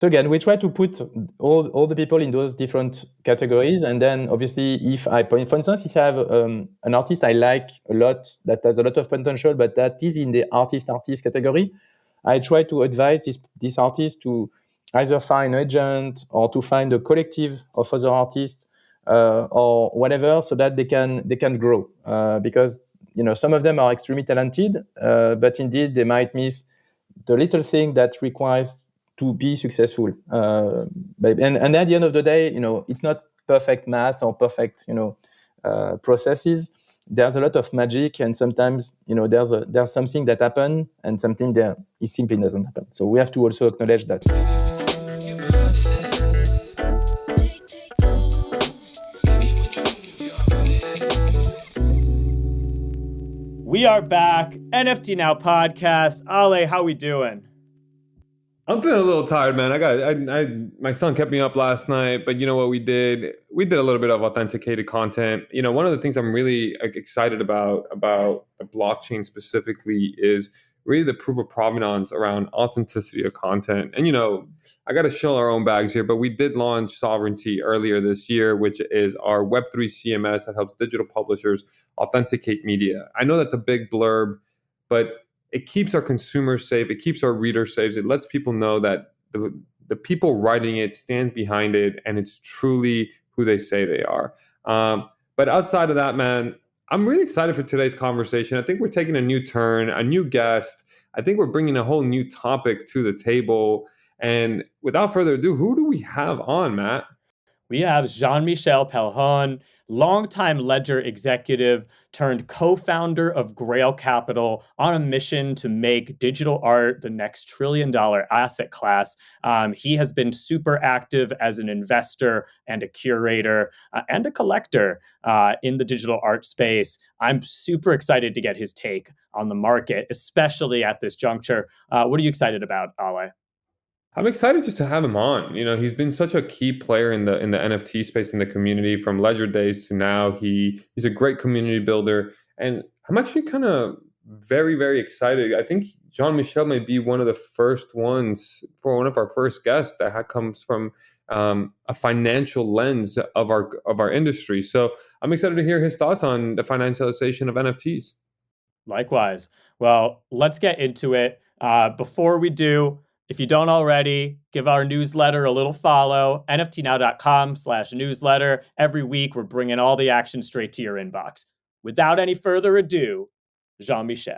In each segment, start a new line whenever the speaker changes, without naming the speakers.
So again, we try to put all the people in those different categories. And then obviously, for instance, if I have an artist I like a lot, that has a lot of potential, but that is in the artist category, I try to advise this artist to either find an agent or to find a collective of other artists or whatever, so that they can grow. Because some of them are extremely talented, but indeed they might miss the little thing that requires to be successful. And at the end of the day, it's not perfect math or perfect, processes. There's a lot of magic, and sometimes, there's something that happens, and something there it simply doesn't happen. So we have to also acknowledge that.
We are back. NFT Now podcast. Ale, how we doing?
I'm feeling a little tired, man. My son kept me up last night, but you know what we did? We did a little bit of authenticated content. One of the things I'm really excited about the blockchain specifically is really the proof of provenance around authenticity of content. And I got to shill our own bags here, but we did launch Sovereignty earlier this year, which is our Web3 CMS that helps digital publishers authenticate media. I know that's a big blurb, but it keeps our consumers safe. It keeps our readers safe. It lets people know that the people writing it stand behind it, and it's truly who they say they are. But outside of that, man, I'm really excited for today's conversation. I think we're taking a new turn, a new guest. I think we're bringing a whole new topic to the table. And without further ado, who do we have on, Matt?
We have Jean-Michel Pailhon, longtime Ledger executive turned co-founder of Grail Capital, on a mission to make digital art the next trillion-dollar asset class. He has been super active as an investor and a curator and a collector in the digital art space. I'm super excited to get his take on the market, especially at this juncture. What are you excited about, Ale?
I'm excited just to have him on. He's been such a key player in the NFT space, in the community, from Ledger days to now. He's a great community builder, and I'm actually kind of very, very excited. I think Jean-Michel may be one of the first ones, for one of our first guests, that comes from a financial lens of our industry. So I'm excited to hear his thoughts on the financialization of NFTs.
Likewise. Well, let's get into it. Before we do, if you don't already, give our newsletter a little follow, nftnow.com/newsletter. Every week, we're bringing all the action straight to your inbox. Without any further ado, Jean-Michel.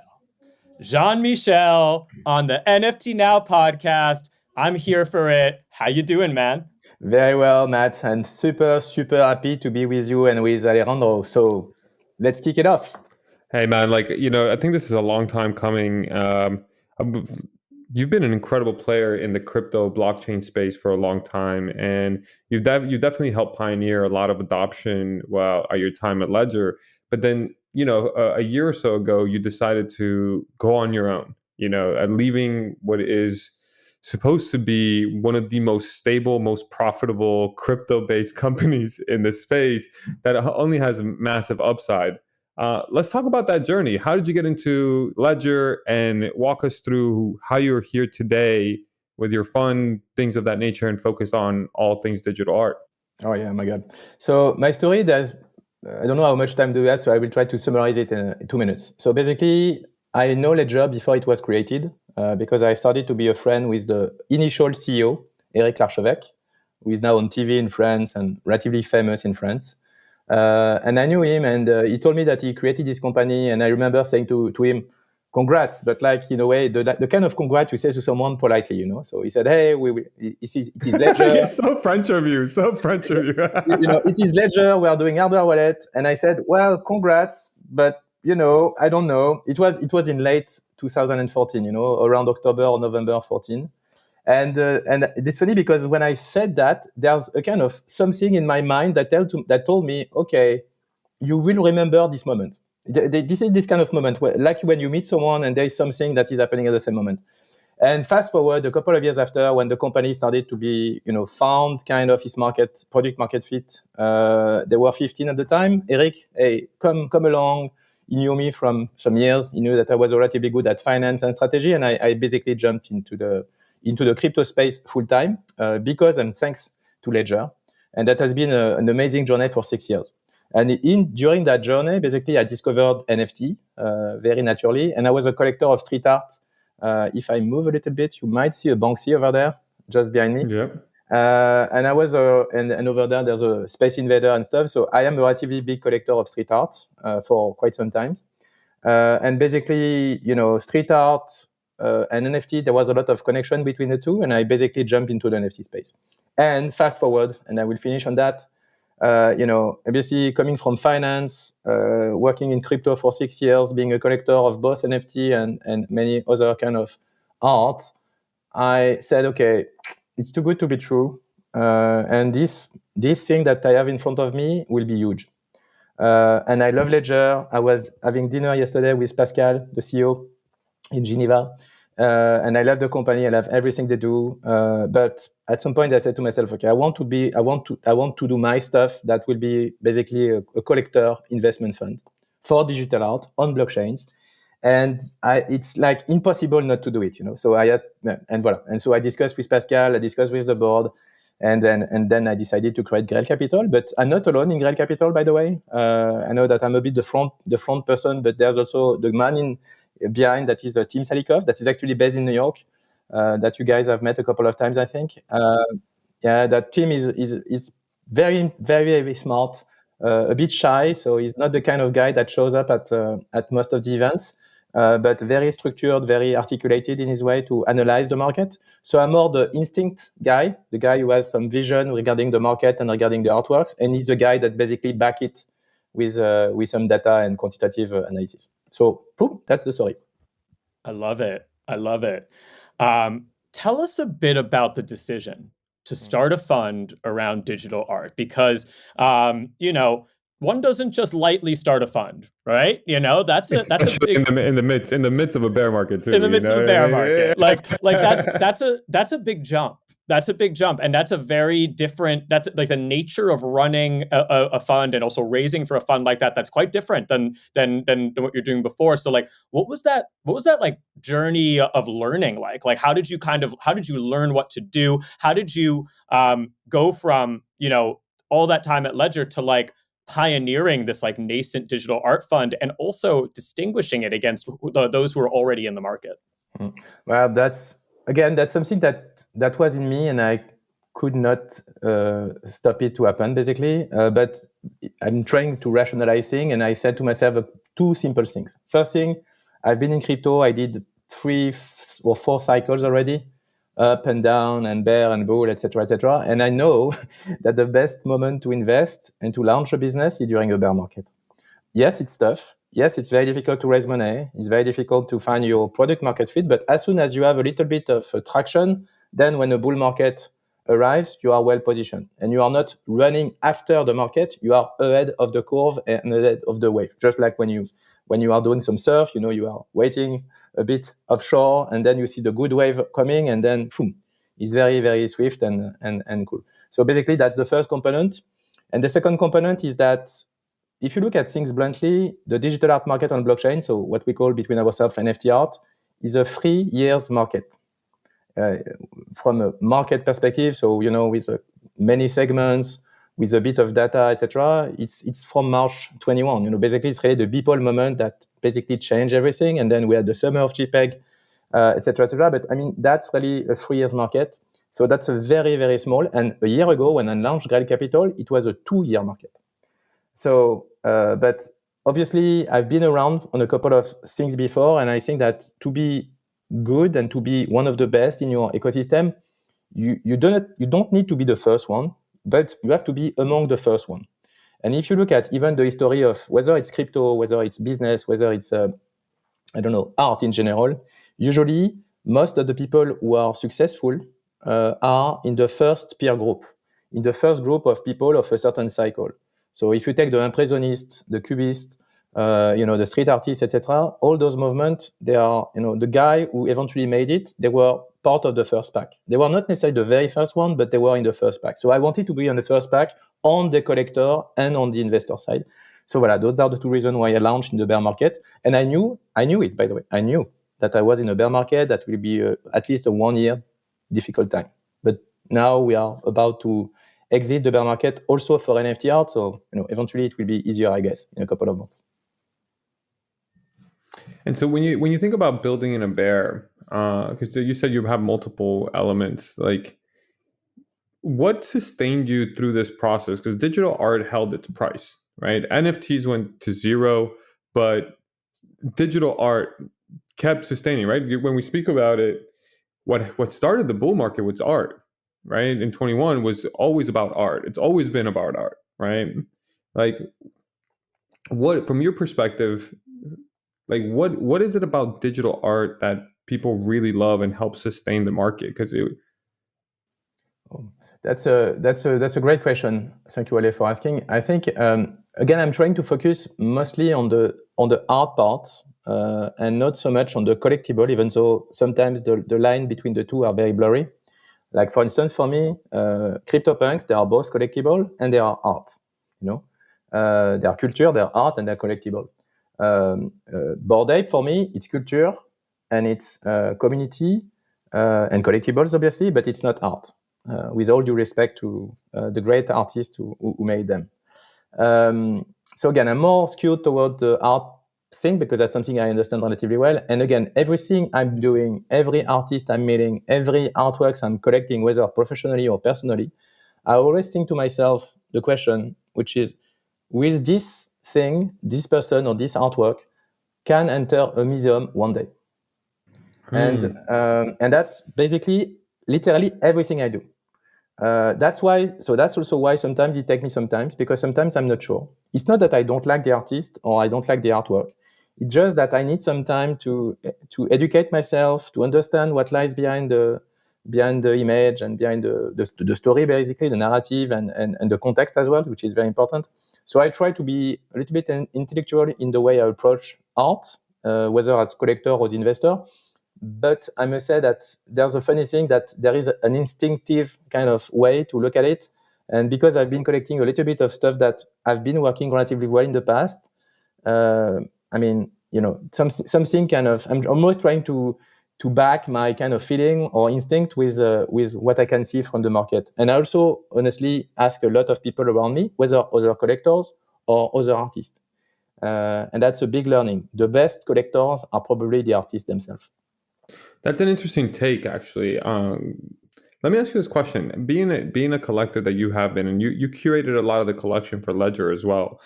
Jean-Michel on the NFT Now podcast. I'm here for it. How you doing, man?
Very well, Matt, and super, super happy to be with you and with Alejandro. So let's kick it off.
Hey, man, I think this is a long time coming. You've been an incredible player in the crypto blockchain space for a long time, and you definitely helped pioneer a lot of adoption at your time at Ledger. But then, a year or so ago, you decided to go on your own, leaving what is supposed to be one of the most stable, most profitable crypto-based companies in this space that only has massive upside. Let's talk about that journey. How did you get into Ledger, and walk us through how you're here today with your fund, things of that nature, and focus on all things digital art?
Oh yeah, my God. So my story, I don't know how much time to do that, so I will try to summarize it in 2 minutes. So basically, I know Ledger before it was created because I started to be a friend with the initial CEO, Eric Larchevêque, who is now on TV in France and relatively famous in France. And I knew him, and he told me that he created this company. And I remember saying to him, "Congrats!" But in a way, the kind of congrats you say to someone politely, So he said, "Hey, it is Ledger."
It's so French of you. So French of you.
It is Ledger. We are doing hardware wallet. And I said, "Well, congrats, but I don't know." It was in late 2014, around October or November 14. And it's funny because when I said that, there's a kind of something in my mind that told me, okay, you will remember this moment. This is this kind of moment, like when you meet someone and there is something that is happening at the same moment. And fast forward a couple of years after, when the company started to be, found kind of its product market fit, there were 15 at the time. Eric, hey, come along. He knew me from some years. He knew that I was relatively good at finance and strategy, and I basically jumped into into the crypto space full time because and thanks to Ledger. And that has been an amazing journey for 6 years. And during that journey, basically, I discovered NFT very naturally. And I was a collector of street art. If I move a little bit, you might see a Banksy over there, just behind me.
Yeah.
And I was, and over there, there's a Space Invader and stuff. So I am a relatively big collector of street art for quite some time. And basically, street art and NFT, there was a lot of connection between the two. And I basically jumped into the NFT space. And fast forward, and I will finish on that. Obviously coming from finance, working in crypto for 6 years, being a collector of both NFT and many other kind of art, I said, okay, it's too good to be true. And this thing that I have in front of me will be huge. And I love Ledger. I was having dinner yesterday with Pascal, the CEO, in Geneva. And I love the company. I love everything they do. But at some point, I said to myself, okay, I want to do my stuff that will be basically a collector investment fund for digital art on blockchains. And it's like impossible not to do it, So and so I discussed with Pascal, I discussed with the board, and then I decided to create Grail Capital. But I'm not alone in Grail Capital, by the way. I know that I'm a bit the front person, but there's also the man behind that is Tim Salikov, that is actually based in New York, that you guys have met a couple of times, I think. That Tim is very, very, very smart, a bit shy, so he's not the kind of guy that shows up at most of the events. But very structured, very articulated in his way to analyze the market. So I'm more the instinct guy, the guy who has some vision regarding the market and regarding the artworks, and he's the guy that basically back it with some data and quantitative analysis. So, boom, that's the story.
I love it. Tell us a bit about the decision to start a fund around digital art, because one doesn't just lightly start a fund, right? That's a big,
in the midst of a bear market too.
In the midst of a bear market, that's a big jump. That's a big jump, and that's a very different. That's like the nature of running a fund and also raising for a fund like that. That's quite different than what you're doing before. So, like, what was that like journey of learning like? Like, how did you learn what to do? How did you go from all that time at Ledger to like pioneering this like nascent digital art fund and also distinguishing it against those who are already in the market?
Well, that's something that was in me, and I could not stop it to happen, basically. But I'm trying to rationalize things, and I said to myself two simple things. First thing, I've been in crypto. I did 3 or 4 cycles already, up and down and bear and bull, etc., etc. And I know that the best moment to invest and to launch a business is during a bear market. Yes, it's tough. Yes, it's very difficult to raise money. It's very difficult to find your product market fit. But as soon as you have a little bit of traction, then when a bull market arrives, you are well positioned. And you are not running after the market. You are ahead of the curve and ahead of the wave. Just like when you are doing some surf, you are waiting a bit offshore, and then you see the good wave coming, and then boom, it's very, very swift and cool. So basically, that's the first component. And the second component is that if you look at things bluntly, the digital art market on blockchain, so what we call between ourselves NFT art, is a 3 years market. From a market perspective, so with many segments, with a bit of data, etc., it's from March 21. Basically, it's really the Beeple moment that basically changed everything, and then we had the summer of JPEG, etc., etc. But I mean, that's really a 3 years market. So that's a very, very small. And a year ago, when I launched Grail Capital, it was a 2-year market. So, but obviously, I've been around on a couple of things before, and I think that to be good and to be one of the best in your ecosystem, you don't need to be the first one, but you have to be among the first one. And if you look at even the history of whether it's crypto, whether it's business, whether it's art in general, usually most of the people who are successful are in the first peer group, in the first group of people of a certain cycle. So if you take the impressionist, the cubist, the street artists, etc., all those movements, they are, the guy who eventually made it, they were part of the first pack. They were not necessarily the very first one, but they were in the first pack. So I wanted to be on the first pack on the collector and on the investor side. So voilà, those are the two reasons why I launched in the bear market. And I knew it, by the way. I knew that I was in a bear market that will be at least a 1 year difficult time. But now we are about to exit the bear market also for NFT art. So eventually it will be easier, I guess, in a couple of months.
And so when you think about building in a bear, because you said you have multiple elements, like what sustained you through this process? Because digital art held its price, right? NFTs went to zero, but digital art kept sustaining, right? When we speak about it, what started the bull market was art, right? In 21 was always about art. It's always been about art, right? Like, what, from your perspective, like what is it about digital art that people really love and help sustain the market? Because
that's a great question. Thank you, Ale, for asking. I think again, I'm trying to focus mostly on the art part and not so much on the collectible, even though sometimes the line between the two are very blurry. Like for instance, for me, CryptoPunks, they are both collectible and they are art. They are culture, they are art, and they're collectible. Bored Ape, for me, it's culture and it's community and collectibles, obviously, but it's not art. With all due respect to the great artists who made them. So again, I'm more skewed toward the art thing because that's something I understand relatively well. And again, everything I'm doing, every artist I'm meeting, every artworks I'm collecting, whether professionally or personally, I always think to myself the question, which is, will this thing, this person or this artwork can enter a museum one day? And that's basically literally everything I do. That's also why sometimes it takes me some time, because sometimes I'm not sure. It's not that I don't like the artist or I don't like the artwork. It's just that I need some time to educate myself, to understand what lies behind the image and behind the story, basically, the narrative and the context as well, which is very important. So I try to be a little bit intellectual in the way I approach art, whether as collector or as investor. But I must say that there's a funny thing that there is an instinctive kind of way to look at it. And because I've been collecting a little bit of stuff that I've been working relatively well in the past, I mean, something kind of, I'm almost trying to back my kind of feeling or instinct with what I can see from the market. And I also honestly ask a lot of people around me, whether other collectors or other artists. And that's a big learning. The best collectors are probably the artists themselves.
That's an interesting take, actually. Let me ask you this question: being a collector that you have been, and you curated a lot of the collection for Ledger as well.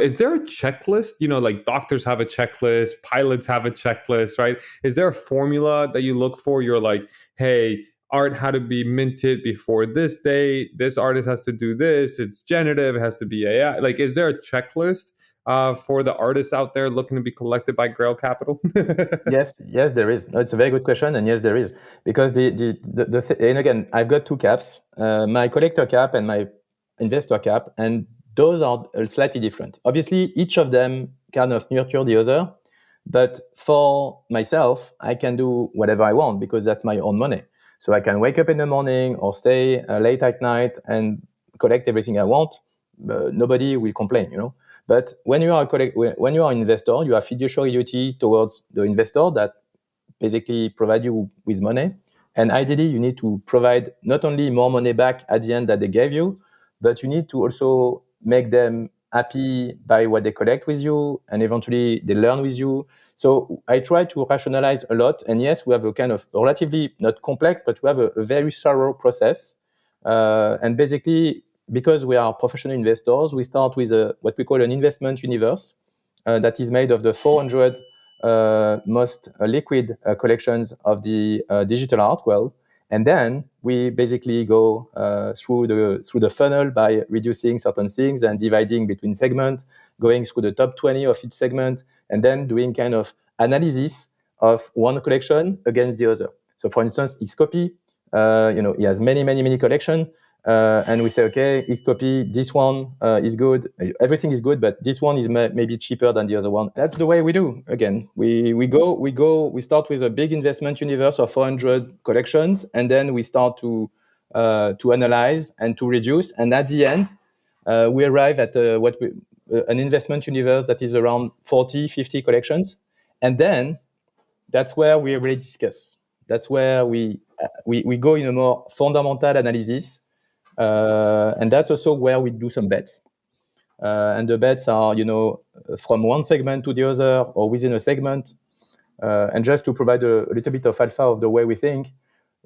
Is there a checklist? Like doctors have a checklist, pilots have a checklist, right? Is there a formula that you look for? You're like, hey, art had to be minted before this date. This artist has to do this. It's generative. It has to be AI. Like, is there a checklist for the artists out there looking to be collected by Grail Capital?
Yes, there is. No, it's a very good question, and yes, there is, because and again, I've got two caps: my collector cap and my investor cap, and those are slightly different. Obviously, each of them kind of nurture the other, but for myself, I can do whatever I want because that's my own money. So I can wake up in the morning or stay late at night and collect everything I want. Nobody will complain, But when you are an investor, you have fiduciary duty towards the investor that basically provide you with money. And ideally, you need to provide not only more money back at the end that they gave you, but you need to also make them happy by what they collect with you, and eventually they learn with you. So I try to rationalize a lot. And yes, we have a kind of relatively not complex, but we have a very thorough process. And basically, because we are professional investors, we start with what we call an investment universe that is made of the 400 most liquid collections of the digital art world. And then we basically go through the funnel by reducing certain things and dividing between segments, going through the top 20 of each segment, and then doing kind of analysis of one collection against the other. So for instance, Xcopy, he has many collections. And we say, okay, each copy, this one is good. Everything is good, but this one is maybe cheaper than the other one. That's the way we do. Again, we start with a big investment universe of 400 collections, and then we start to analyze and to reduce. And at the end, we arrive at an investment universe that is around 40, 50 collections. And then that's where we really discuss. That's where we go in a more fundamental analysis, and that's also where we do some bets. And the bets are, from one segment to the other or within a segment. And just to provide a little bit of alpha of the way we think,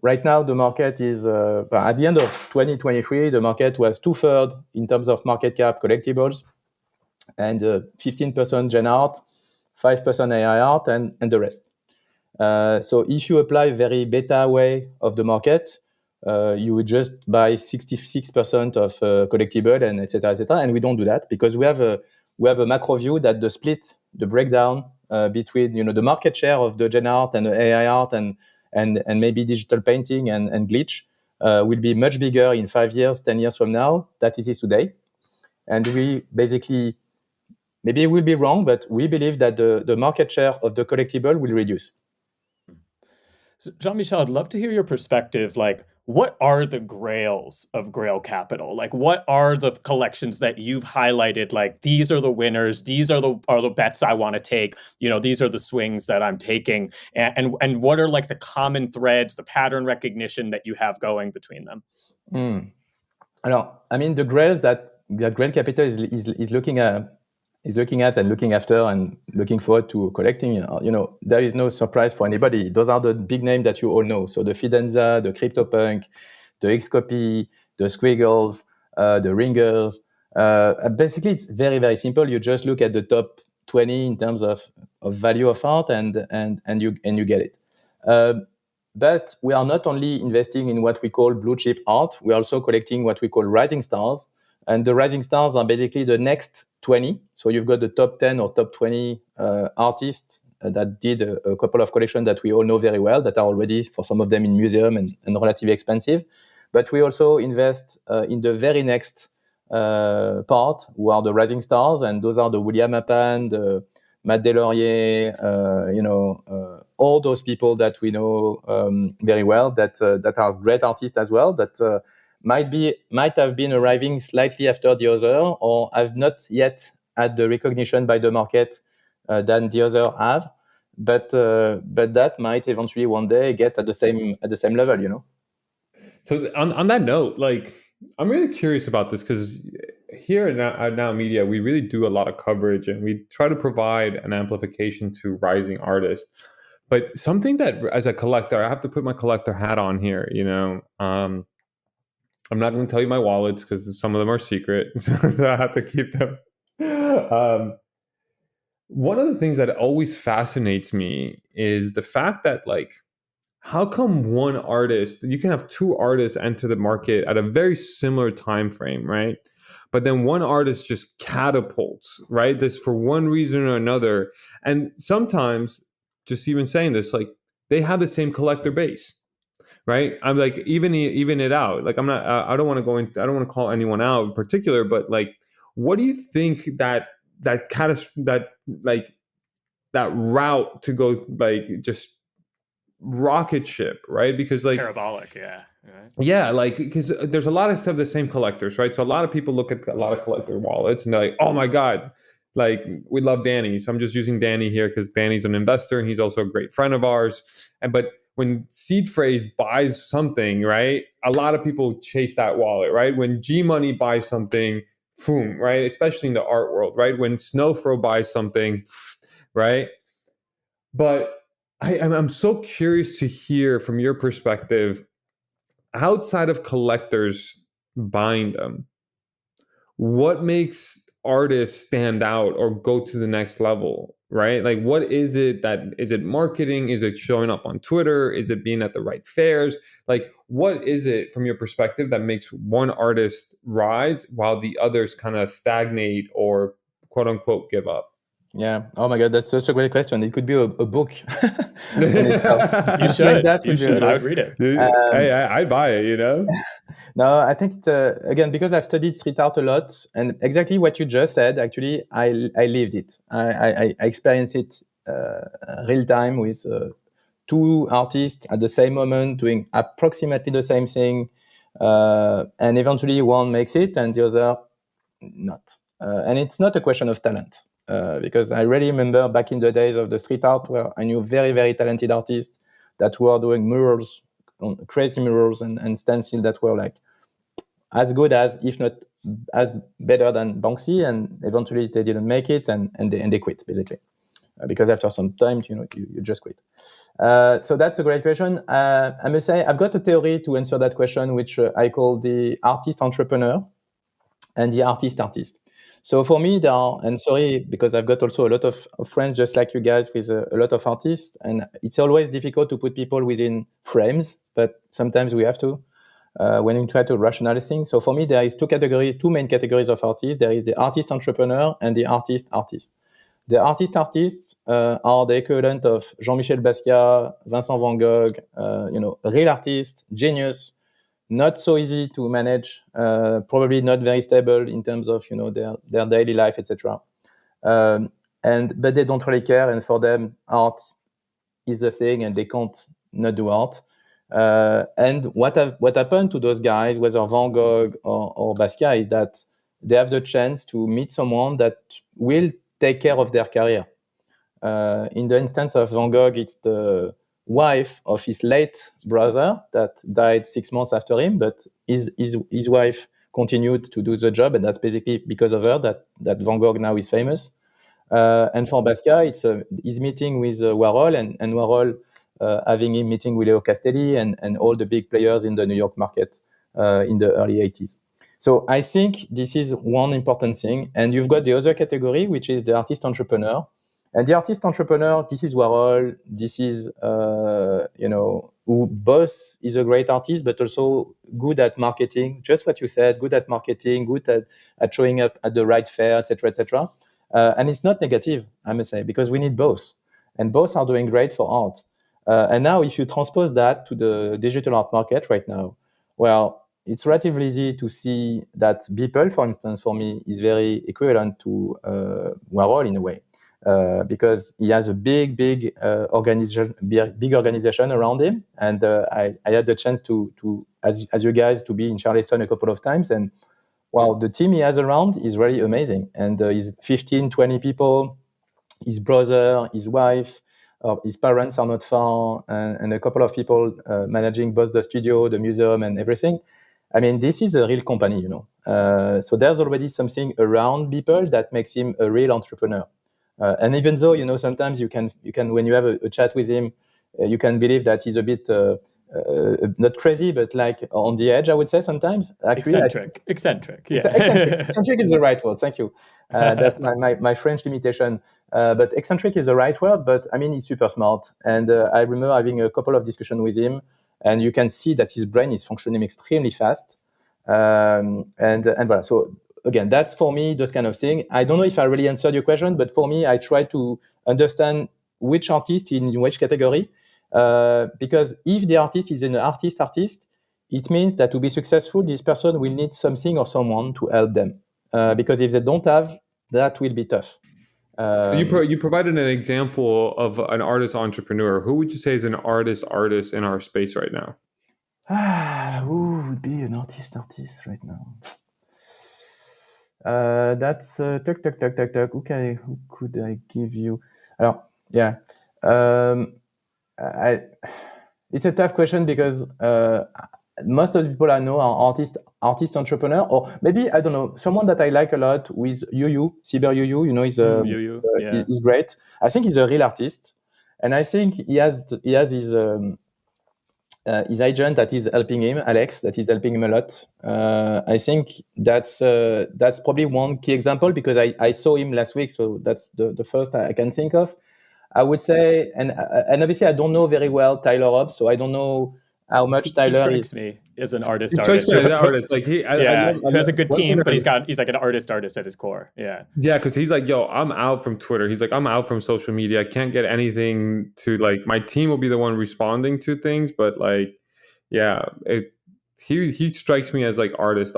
right now the market is, at the end of 2023, the market was 2/3 in terms of market cap collectibles, and 15% Gen Art, 5% AI art, and the rest. So if you apply very beta way of the market, you would just buy 66% of collectible and et cetera, and we don't do that because we have a macro view that the split, the breakdown between the market share of the Gen Art and the AI art and maybe digital painting and glitch will be much bigger in 5 years, 10 years from now than it is today. And we basically, maybe we'll be wrong, but we believe that the market share of the collectible will reduce.
So Jean-Michel, I'd love to hear your perspective. Like, what are the grails of Grail Capital? Like, what are the collections that you've highlighted? Like, these are the winners. These are the bets I want to take. These are the swings that I'm taking. And what are like the common threads, the pattern recognition that you have going between them?
Alors, I mean, the grails that Grail Capital is looking at and looking after and looking forward to collecting, there is no surprise for anybody. Those are the big names that you all know. So the Fidenza, the CryptoPunk, the Xcopy, the Squiggles, the Ringers. Basically, it's very, very simple. You just look at the top 20 in terms of value of art and you get it. But we are not only investing in what we call blue chip art, we're also collecting what we call rising stars. And the rising stars are basically the next 20. So you've got the top 10 or top 20 artists that did a couple of collections that we all know very well, that are already, for some of them, in museum and relatively expensive. But we also invest in the very next part, who are the rising stars. And those are the William Appan, the Matt Delaurier, all those people that we know very well, that are great artists as well, that might have been arriving slightly after the other, or have not yet had the recognition by the market than the other have, but that might eventually one day get at the same level,
So on that note, like, I'm really curious about this because here at Now Media, we really do a lot of coverage and we try to provide an amplification to rising artists. But something that, as a collector, I have to put my collector hat on here, I'm not going to tell you my wallets because some of them are secret, so I have to keep them. One of the things that always fascinates me is the fact that, like, how come one artist, you can have two artists enter the market at a very similar time frame, right? But then one artist just catapults, right? This for one reason or another. And sometimes, just even saying this, like, they have the same collector base. Right, I'm like even it out. Like, I'm not. I don't want to go into. I don't want to call anyone out in particular. But like, what do you think that route to go, like, just rocket ship, right? Because, like,
parabolic, yeah. Right.
Yeah, like, because there's a lot of stuff, the same collectors, right? So a lot of people look at a lot of collector wallets and they're like, oh my God, like, we love Danny. So I'm just using Danny here because Danny's an investor and he's also a great friend of ours. But when Seed Phrase buys something, right, a lot of people chase that wallet, right? When G Money buys something, boom, right? Especially in the art world, right? When Snowfro buys something, right? But I'm so curious to hear from your perspective, outside of collectors buying them, what makes artists stand out or go to the next level, right? Like, what is it is it marketing? Is it showing up on Twitter? Is it being at the right fairs? Like, what is it from your perspective that makes one artist rise while the others kind of stagnate or quote unquote give up?
Yeah. Oh my God, that's such a great question. It could be a book.
You should. I would read it.
Hey, I'd buy it,
No, I think it's, again, because I've studied street art a lot, and exactly what you just said, actually, I lived it. I experienced it real time with two artists at the same moment doing approximately the same thing, and eventually one makes it and the other not. And it's not a question of talent, because I really remember back in the days of the street art where I knew very, very talented artists that were doing murals, crazy murals and stencil that were like as good as, if not as better than Banksy, and eventually they didn't make it, and they quit basically, because after some time, you just quit. So that's a great question. I must say I've got a theory to answer that question, which I call the artist entrepreneur and the artist. So for me, there are, and sorry, because I've got also a lot of friends just like you guys with a lot of artists, and it's always difficult to put people within frames, but sometimes we have to when you try to rationalize things. So for me, there is two main categories of artists. There is the artist entrepreneur and the artist. The artists are the equivalent of Jean-Michel Basquiat, Vincent van Gogh, real artists, genius, not so easy to manage, probably not very stable in terms of their daily life, etc. But they don't really care, and for them, art is the thing, and they can't not do art. And what happened to those guys, whether Van Gogh or Basquiat, is that they have the chance to meet someone that will take care of their career. In the instance of Van Gogh, it's the wife of his late brother that died 6 months after him, but his wife continued to do the job, and that's basically because of her that Van Gogh now is famous. And for Basquiat, it's his meeting with Warhol, and Warhol having him meeting with Leo Castelli and all the big players in the New York market in the early 80s. So I think this is one important thing. And you've got the other category, which is the artist entrepreneur. And the artist entrepreneur, this is Warhol. This is, who both is a great artist, but also good at marketing. Just what you said, good at marketing, good at showing up at the right fair, etc., etc. And it's not negative, I must say, because we need both. And both are doing great for art. And now if you transpose that to the digital art market right now, well, it's relatively easy to see that Beeple, for instance, for me, is very equivalent to Warhol in a way. Because he has a big organization around him, and I had the chance to as you guys to be in Charleston a couple of times, and wow, the team he has around is really amazing, and he's 15, 20 people, his brother, his wife, his parents are not far, and a couple of people managing both the studio, the museum, and everything. I mean, this is a real company, so there's already something around Beeple that makes him a real entrepreneur. And even though, sometimes you can when you have a chat with him, you can believe that he's a bit not crazy, but like on the edge, I would say sometimes. Actually,
eccentric. Yeah,
eccentric is the right word. Thank you. That's my French limitation. But eccentric is the right word. But I mean, he's super smart, and I remember having a couple of discussions with him, and you can see that his brain is functioning extremely fast. And voilà. So again, that's for me those kind of thing. I don't know if I really answered your question, but for me, I try to understand which artist in which category, because if the artist is an artist, it means that to be successful, this person will need something or someone to help them. Because if they don't have, that will be tough.
You provided an example of an artist entrepreneur. Who would you say is an artist in our space right now?
Who would be an artist right now? That's tuck. Okay, who could I give you? Yeah, it's a tough question because most of the people I know are artist entrepreneur, or maybe I don't know, someone that I like a lot with Cyber Yu, he's great. I think he's a real artist, and I think he has his agent that is helping him, Alex, that is helping him a lot. I think that's probably one key example, because I saw him last week, so that's the first I can think of. I would say, and obviously I don't know very well Tyler Hobbs, so I don't know how much Tyler
strikes me as an artist.
He strikes me as an artist. Like
he has a good team, but he's like an artist at his core. Yeah,
because he's like, yo, I'm out from Twitter. He's like, I'm out from social media. I can't get anything to, like, my team will be the one responding to things, but like, yeah, he strikes me as like artist.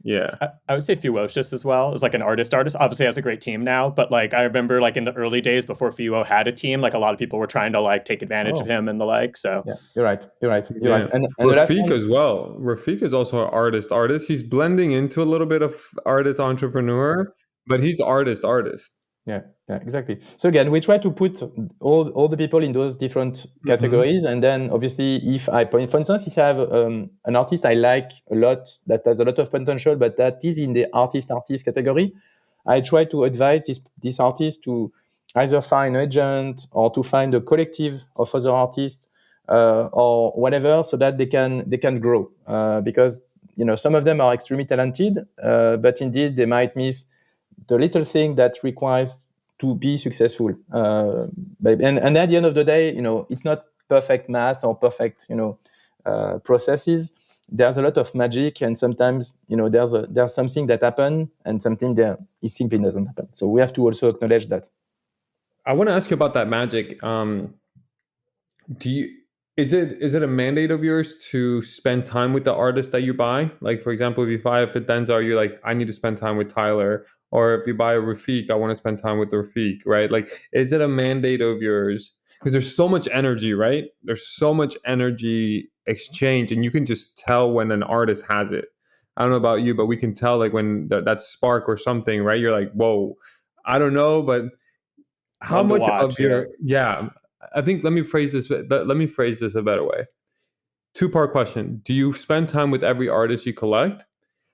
Yeah,
I would say Fuocious as well is like an artist. Obviously has a great team now, but like I remember like in the early days before Fuo had a team, like a lot of people were trying to like take advantage of him and the like. So
yeah, you're right.
And Rafiq as well. Rafiq is also an artist. He's blending into a little bit of artist entrepreneur, but he's artist.
Yeah, exactly. So again, we try to put all the people in those different categories, and then obviously, if I point, for instance, if I have an artist I like a lot that has a lot of potential, but that is in the artist category, I try to advise this artist to either find an agent or to find a collective of other artists or whatever, so that they can grow. Because some of them are extremely talented, but indeed they might miss the little thing that requires to be successful. And at the end of the day, it's not perfect math or perfect, processes. There's a lot of magic, and sometimes, there's something that happen, and something there it simply doesn't happen. So we have to also acknowledge that.
I want to ask you about that magic. Is it a mandate of yours to spend time with the artist that you buy? Like, for example, if you buy a Fidenza, you're like, I need to spend time with Tyler. Or if you buy a Rafik, I want to spend time with Rafik, right? Like, is it a mandate of yours? Because there's so much energy, right? There's so much energy exchange, and you can just tell when an artist has it. I don't know about you, but we can tell like when that spark or something, right? You're like, whoa, I don't know, but how much of your I think let me phrase this a better way. Two-part question. Do you spend time with every artist you collect?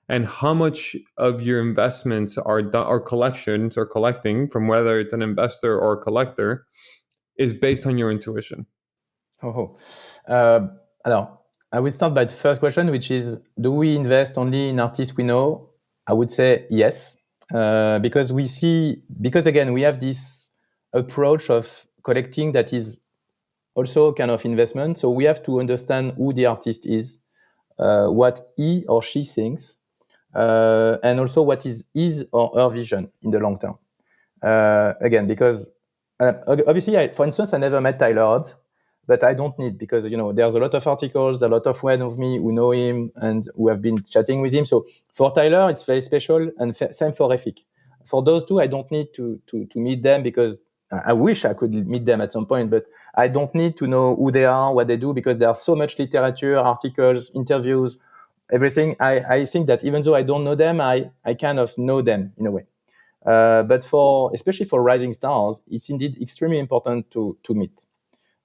And how much of your investments are collections or collecting, from whether it's an investor or a collector, is based on your intuition?
Alors, I will start by the first question, which is, do we invest only in artists we know? I would say yes, because again, we have this approach of collecting that is also kind of investment. So we have to understand who the artist is, what he or she thinks, and also what is his or her vision in the long term. Again, because obviously, for instance, I never met Tyler Hodge, but I don't need, because there's a lot of articles, a lot of friends of me who know him and who have been chatting with him. So for Tyler, it's very special, and same for Rafik. For those two, I don't need to meet them, because I wish I could meet them at some point, but I don't need to know who they are, what they do, because there's so much literature, articles, interviews, everything. I think that even though I don't know them, I kind of know them in a way. But especially for rising stars, it's indeed extremely important to meet.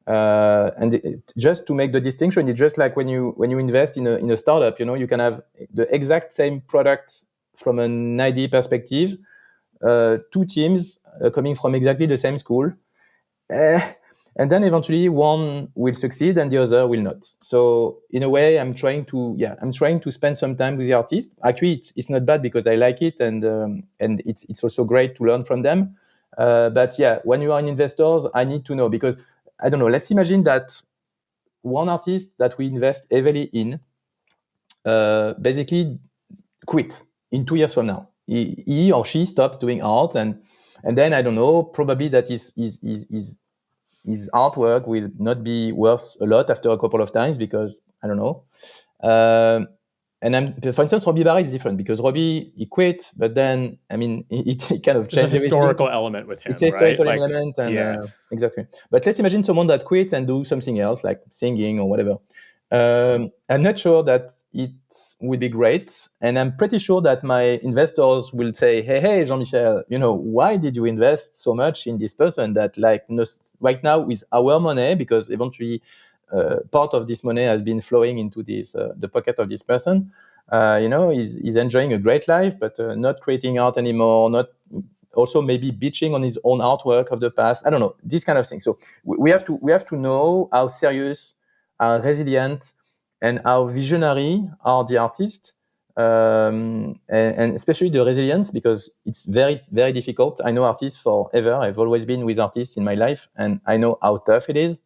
And just to make the distinction, it's just like when you invest in a startup, you can have the exact same product from an ID perspective, two teams coming from exactly the same school, and then eventually one will succeed and the other will not. So in a way, I'm trying to spend some time with the artist. Actually, it's not bad, because I like it, and it's also great to learn from them. But yeah, when you are in investors, I need to know, because I don't know. Let's imagine that one artist that we invest heavily in basically quit in 2 years from now. He or she stops doing art, and then I don't know. Probably that his artwork will not be worth a lot after a couple of times, because I don't know. And for instance, Robbie Barry is different, because Robbie, he quit, but then he kind of changed
There's a historical
everything.
element with him,
It's a historical
right?
element, and exactly. But let's imagine someone that quits and do something else, like singing or whatever. I'm not sure that it would be great, and I'm pretty sure that my investors will say, "Hey, Jean-Michel, why did you invest so much in this person that, like, right now with our money, because eventually part of this money has been flowing into the pocket of this person. He's enjoying a great life, but not creating art anymore, not also maybe bitching on his own artwork of the past. I don't know, this kind of thing. So we have to know how serious, how resilient, and how visionary are the artists, and especially the resilience, because it's very, very difficult. I know artists forever. I've always been with artists in my life, and I know how tough it is.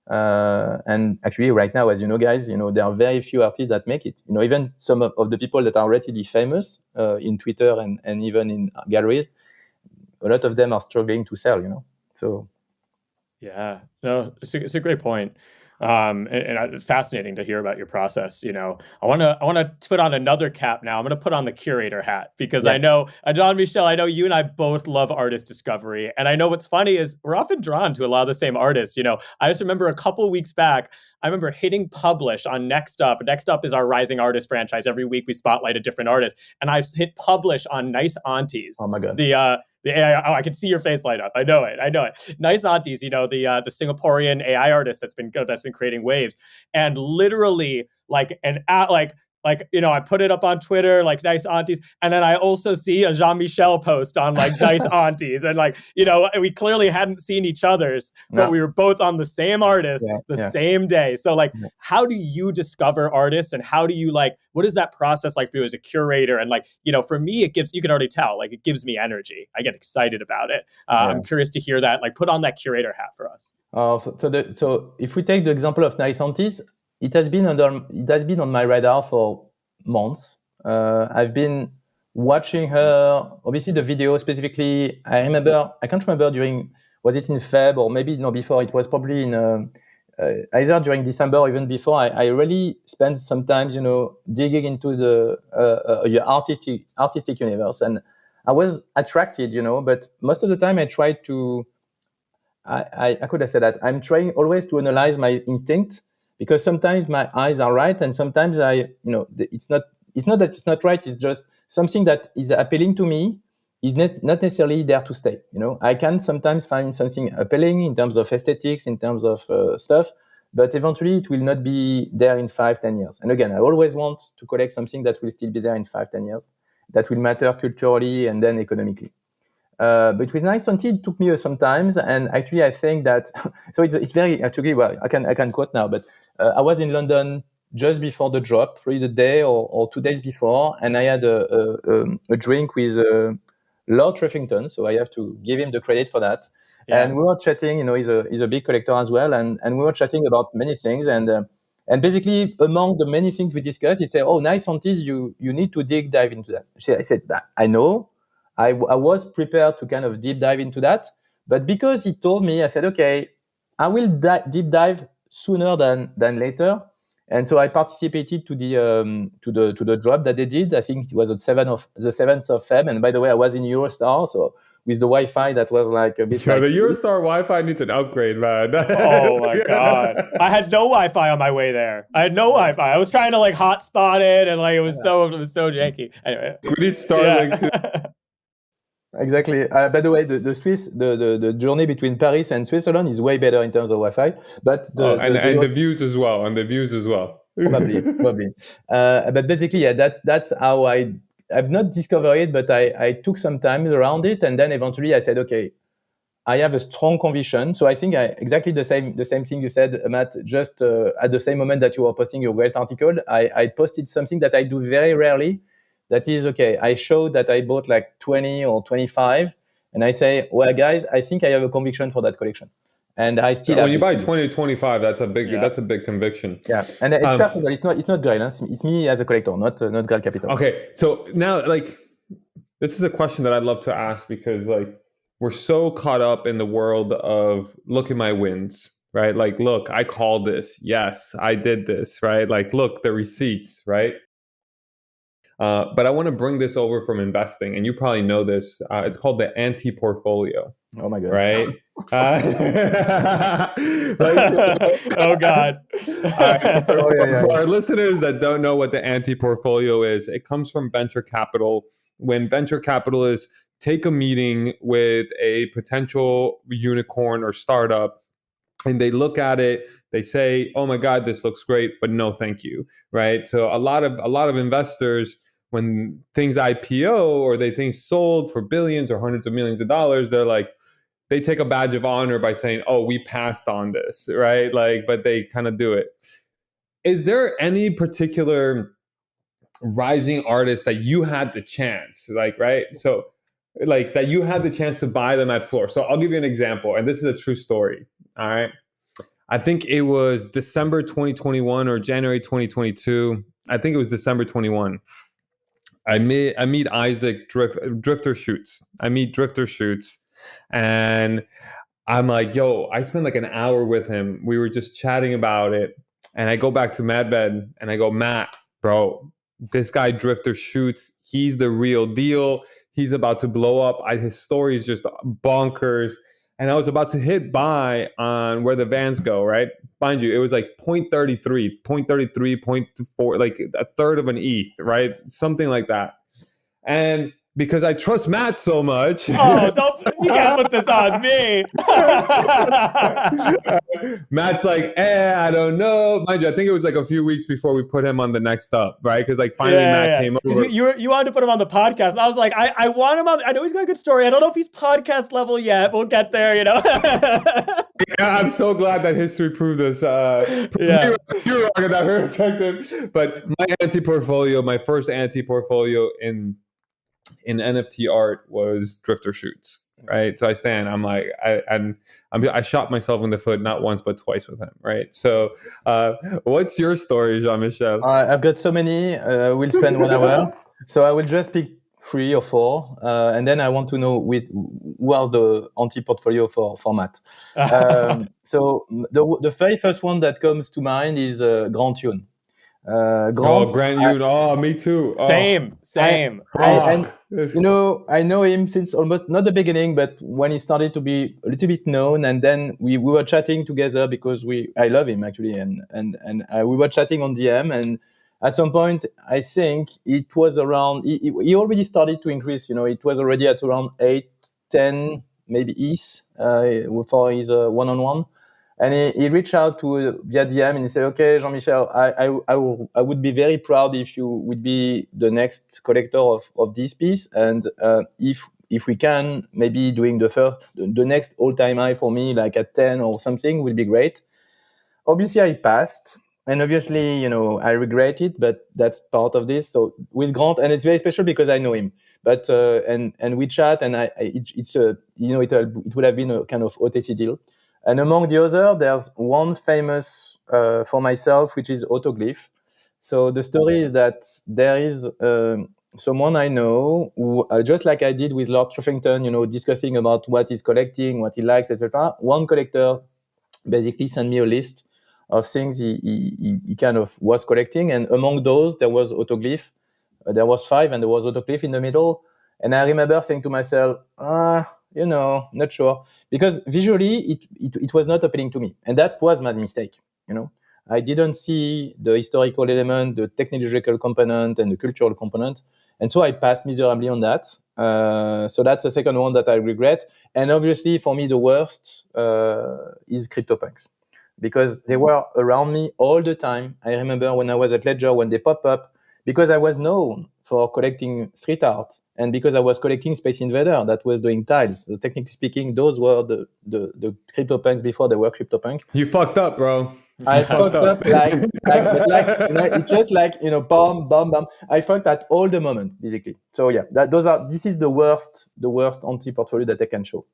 And actually, right now, as you know, guys, there are very few artists that make it. Even some of the people that are relatively famous in Twitter and even in galleries, a lot of them are struggling to sell. So
yeah, no, it's a great point. And fascinating to hear about your process. I want to put on another cap now. I'm going to put on the curator hat, because I know, Jean-Michel, I know you and I both love artist discovery. And I know what's funny is we're often drawn to a lot of the same artists. I just remember a couple weeks back, I remember hitting publish on Next Up. Next Up is our rising artist franchise. Every week we spotlight a different artist. And I hit publish on Nice Aunties.
Oh my God.
The AI. Oh, I can see your face light up. I know it. Nice Aunties, the Singaporean AI artist that's been creating waves, and literally I put it up on Twitter, like Nice Aunties, and then I also see a Jean-Michel post on like Nice Aunties, and we clearly hadn't seen each other's, but we were both on the same artist same day. So how do you discover artists, and how do you what is that process like for you as a curator? And for me, you can already tell, it gives me energy. I get excited about it. I'm curious to hear that. Put on that curator hat for us.
So if we take the example of Nice Aunties, it has been on my radar for months. I've been watching her, obviously the video specifically. I can't remember was it in Feb or maybe no before? It was probably in either during December or even before. I really spent some time, digging into the artistic universe, and I was attracted, but most of the time I tried to. I could have said that I'm trying always to analyze my instinct, because sometimes my eyes are right, and sometimes it's not that it's not right. It's just something that is appealing to me is not necessarily there to stay. I can sometimes find something appealing in terms of aesthetics, in terms of stuff, but eventually it will not be there in 5-10 years. And again, I always want to collect something that will still be there in 5-10 years, that will matter culturally and then economically. But with Nice Aunties, it took me some time, and actually I think that so it's very actually, well, I can quote now, but I was in London just before the drop, probably the day or 2 days before, and I had a drink with Lord Treffington, so I have to give him the credit for that. Yeah. And we were chatting. He's a big collector as well, and we were chatting about many things, and basically among the many things we discussed, he said, "Oh, Nice Aunties, you need to dive into that." I said, "I know." I was prepared to kind of deep dive into that, but because he told me, I said, "Okay, I will deep dive sooner than later." And so I participated to the drop that they did. I think it was the 7th of Feb. And by the way, I was in Eurostar, so with the Wi-Fi, that was like a bit.
Yeah, the Eurostar Wi-Fi needs an upgrade, man.
Oh my god! I had no Wi-Fi on my way there. I had no Wi-Fi. I was trying to hotspot it, and it was so janky. Anyway,
we need Starlink too.
Exactly. By the way, the journey between Paris and Switzerland is way better in terms of Wi-Fi, but
the views as well,
probably. But basically, yeah, that's how I've not discovered it, but I took some time around it, and then eventually I said, okay, I have a strong conviction. So I think exactly the same thing you said, Matt. Just at the same moment that you were posting your great article, I posted something that I do very rarely. That is, okay, I showed that I bought 20 or 25, and I say, well, guys, I think I have a conviction for that collection. And I still
when you buy 20 to 25, that's a big conviction.
Yeah, and it's personal. It's not Grail. It's me as a collector, not Grail Capital.
Okay, so now this is a question that I'd love to ask, because we're so caught up in the world of look at my wins, right? Look, I called this. Yes, I did this, right? Look, the receipts, right? But I want to bring this over from investing, and you probably know this. It's called the anti-portfolio.
Oh my god!
Right?
Oh god!
For our listeners that don't know what the anti-portfolio is, it comes from venture capital. When venture capitalists take a meeting with a potential unicorn or startup, and they look at it, they say, "Oh my God, this looks great, but no, thank you." Right? So a lot of investors, when things IPO or things sold for billions or hundreds of millions of dollars, they take a badge of honor by saying, "Oh, we passed on this," right? But they kind of do it. Is there any particular rising artist that you had the chance, right? So, that you had the chance to buy them at floor? So I'll give you an example, and this is a true story. All right. I think it was December 2021 or January 2022. I think it was December 21. I meet Isaac Drifter Shoots. And I'm like, yo, I spent an hour with him. We were just chatting about it. And I go back to Madbed and I go, Matt, bro, this guy Drifter Shoots, he's the real deal. He's about to blow up. His story is just bonkers. And I was about to hit buy on where the vans go, right? Mind you, it was 0.33, 0.4, a third of an ETH, right? Something like that. And because I trust Matt so much.
Oh, you can't put this on me.
Matt's like, I don't know. Mind you, I think it was like a few weeks before we put him on the next up, right? Because like finally Matt came over.
You wanted to put him on the podcast. I was like, I want him on. I know he's got a good story. I don't know if he's podcast level yet. We'll get there, you know.
Yeah, I'm so glad that history proved us. You're wrong in that perspective. But my first anti-portfolio in NFT art was Drifter Shoots, right? So I'm like, I shot myself in the foot not once but twice with him, right? So, what's your story, Jean-Michel?
I've got so many. We'll spend 1 hour, so I will just pick 3 or 4, and then I want to know who are the anti-portfolio for Matt. So the very first one that comes to mind is Grant Yoon.
Grant Yoon. Me too.
Same.
And you know, I know him since almost not the beginning, but when he started to be a little bit known, and then we were chatting together because I love him actually, and we were chatting on DM, and at some point I think it was around he already started to increase. You know, it was already at around 8, 10 maybe ETH for his one-on-one. And he reached out to via DM and he said, "Okay, Jean-Michel, I would be very proud if you would be the next collector of this piece, and if we can, maybe doing the next all-time high for me, like at 10 or something, will be great." Obviously, I passed, and obviously, you know, I regret it, but that's part of this. So with Grant, and it's very special because I know him, but and we chat, and it's it would have been a kind of OTC deal. And among the other, there's one famous for myself, which is Autoglyph. So the story is that there is someone I know who, just like I did with Lord Truffington, you know, discussing about what he's collecting, what he likes, etc. One collector basically sent me a list of things he kind of was collecting, and among those there was Autoglyph. There was 5, and there was Autoglyph in the middle. And I remember saying to myself, you know, not sure, because visually it was not appealing to me, and that was my mistake. You know, I didn't see the historical element, the technological component, and the cultural component, and so I passed miserably on that. So that's the second one that I regret. And obviously, for me, the worst is CryptoPunks, because they were around me all the time. I remember when I was at Ledger, when they pop up, because I was known for collecting street art, and because I was collecting Space Invader that was doing tiles. So technically speaking, those were the CryptoPunks before they were CryptoPunk.
You fucked up, bro.
I fucked up like you know, it's just like, you know, bam, bam, bam. I fucked at all the moment, basically. So yeah, this is the worst anti-portfolio that I can show.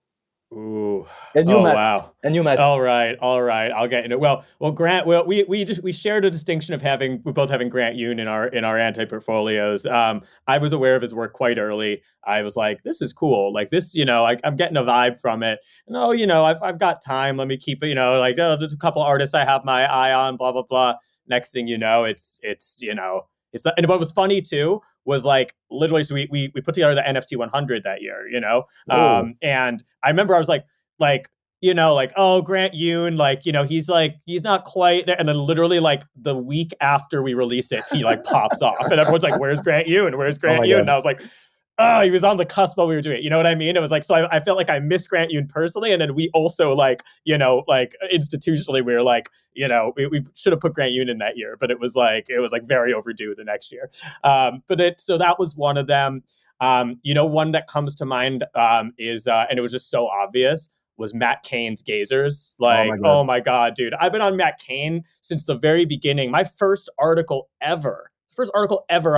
Ooh.
And you, Matt.
Wow.
And you, Matt.
All right. I'll get into it. Well, Grant. Well, we shared a distinction of both having Grant Yoon in our anti-portfolios. I was aware of his work quite early. I was like, this is cool. Like this, you know, I'm getting a vibe from it. No, you know, I've got time. Let me keep it. You know, like there's a couple artists I have my eye on. Blah blah blah. Next thing you know, it's you know. And what was funny too was like literally, so we put together the NFT 100 that year, you know, and I remember I was like, you know, like, oh, Grant Yoon, like, you know, he's not quite there. And then literally like the week after we release it, he like pops off, and everyone's like, where's Grant Yoon? Where's Grant Yoon? And I was like, oh, he was on the cusp while we were doing it. You know what I mean? It was like, so I felt like I missed Grant Yoon personally. And then we also like, you know, like institutionally, we were like, you know, we should have put Grant Yoon in that year, but it was like very overdue the next year. So that was one of them. You know, one that comes to mind is, and it was just so obvious, was Matt Cain's Gazers. Like, oh my God, dude. I've been on Matt Cain since the very beginning. My first article ever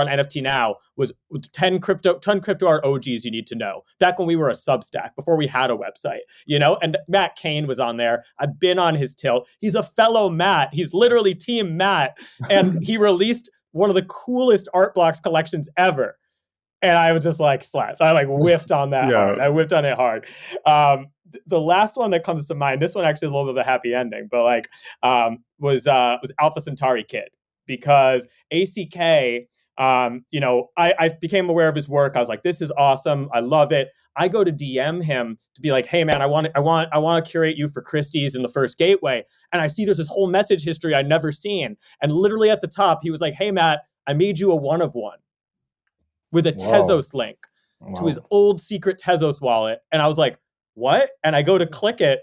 on NFT Now was 10 crypto art OGs you need to know. Back when we were a Substack, before we had a website, you know, and Matt Cain was on there. I've been on his tilt. He's a fellow Matt. He's literally Team Matt. And he released one of the coolest art blocks collections ever. And I was just like slapped. I like whiffed on that hard. I whiffed on it hard. The last one that comes to mind, this one actually is a little bit of a happy ending, but like was Alpha Centauri Kid. Because ACK, you know, I became aware of his work. I was like, this is awesome. I love it. I go to DM him to be like, hey man, I want to curate you for Christie's in the first gateway. And I see there's this whole message history I'd never seen. And literally at the top, he was like, hey Matt, I made you a 1 of 1 with a Tezos link. to his old secret Tezos wallet. And I was like, what? And I go to click it,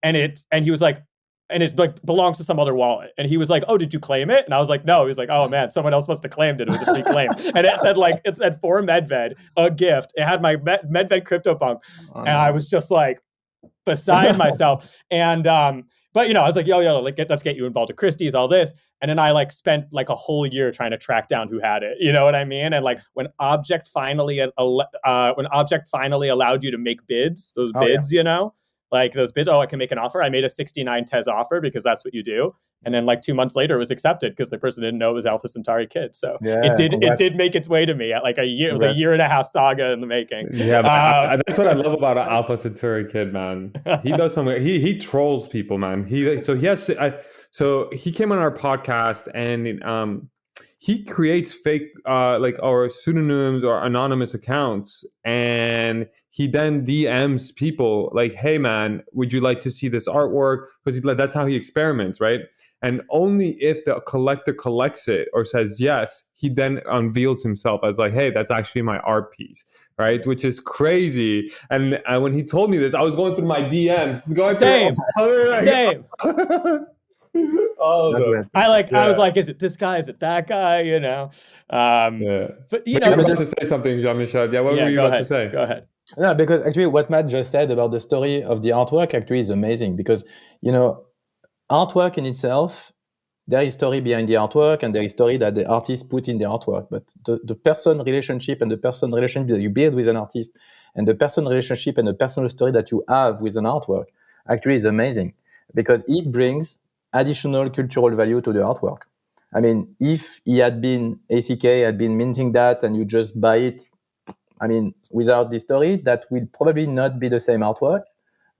and he was like, and it's like belongs to some other wallet. And he was like, oh, did you claim it? And I was like, no. He was like, oh man, someone else must have claimed it. It was a free claim. And it said for Medved, a gift. It had my Medved CryptoPunk. And I was just like beside myself. And but I was like, yo, like let's get you involved with Christie's, all this. And then I like spent like a whole year trying to track down who had it. You know what I mean? And like when Object finally allowed you to make bids, those bids, like those bids, I can make an offer. I made a 69 Tez offer because that's what you do. And then like 2 months later, it was accepted because the person didn't know it was Alpha Centauri Kid. So it did make its way to me at like a year. It was a 1.5-year saga in the making.
Yeah, but that's what I love about an Alpha Centauri Kid, man. He does something. He trolls people, man. He came on our podcast and he creates fake or pseudonyms or anonymous accounts, and he then DMs people like, hey man, would you like to see this artwork? Because that's how he experiments, right? And only if the collector collects it or says yes, he then unveils himself as like, hey, that's actually my art piece, right? Which is crazy. And when he told me this, I was going through my DMs.
Same. I was like, is it this guy? Is it that guy? But
you were about to say something, Jean-Michel. Yeah, what were you about to say?
Go ahead.
No, because actually what Matt just said about the story of the artwork actually is amazing, because artwork in itself, there is story behind the artwork and there is story that the artist put in the artwork. But the person relationship and the person relationship that you build with an artist and the person relationship and the personal story that you have with an artwork actually is amazing, because it brings additional cultural value to the artwork. I mean, if he had been ACK, had been minting that, and you just buy it, without the story, that will probably not be the same artwork,